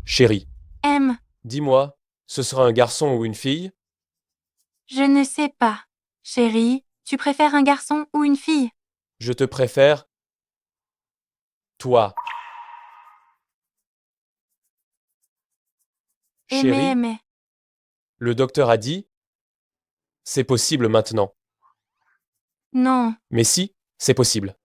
Chérie, M, dis-moi, ce sera un garçon ou une fille? je ne sais pas. Chérie, tu préfères un garçon ou une fille? Je te préfère... toi. Chérie, Aimer. le docteur a dit... C'est possible maintenant. Non. Mais si, c'est possible.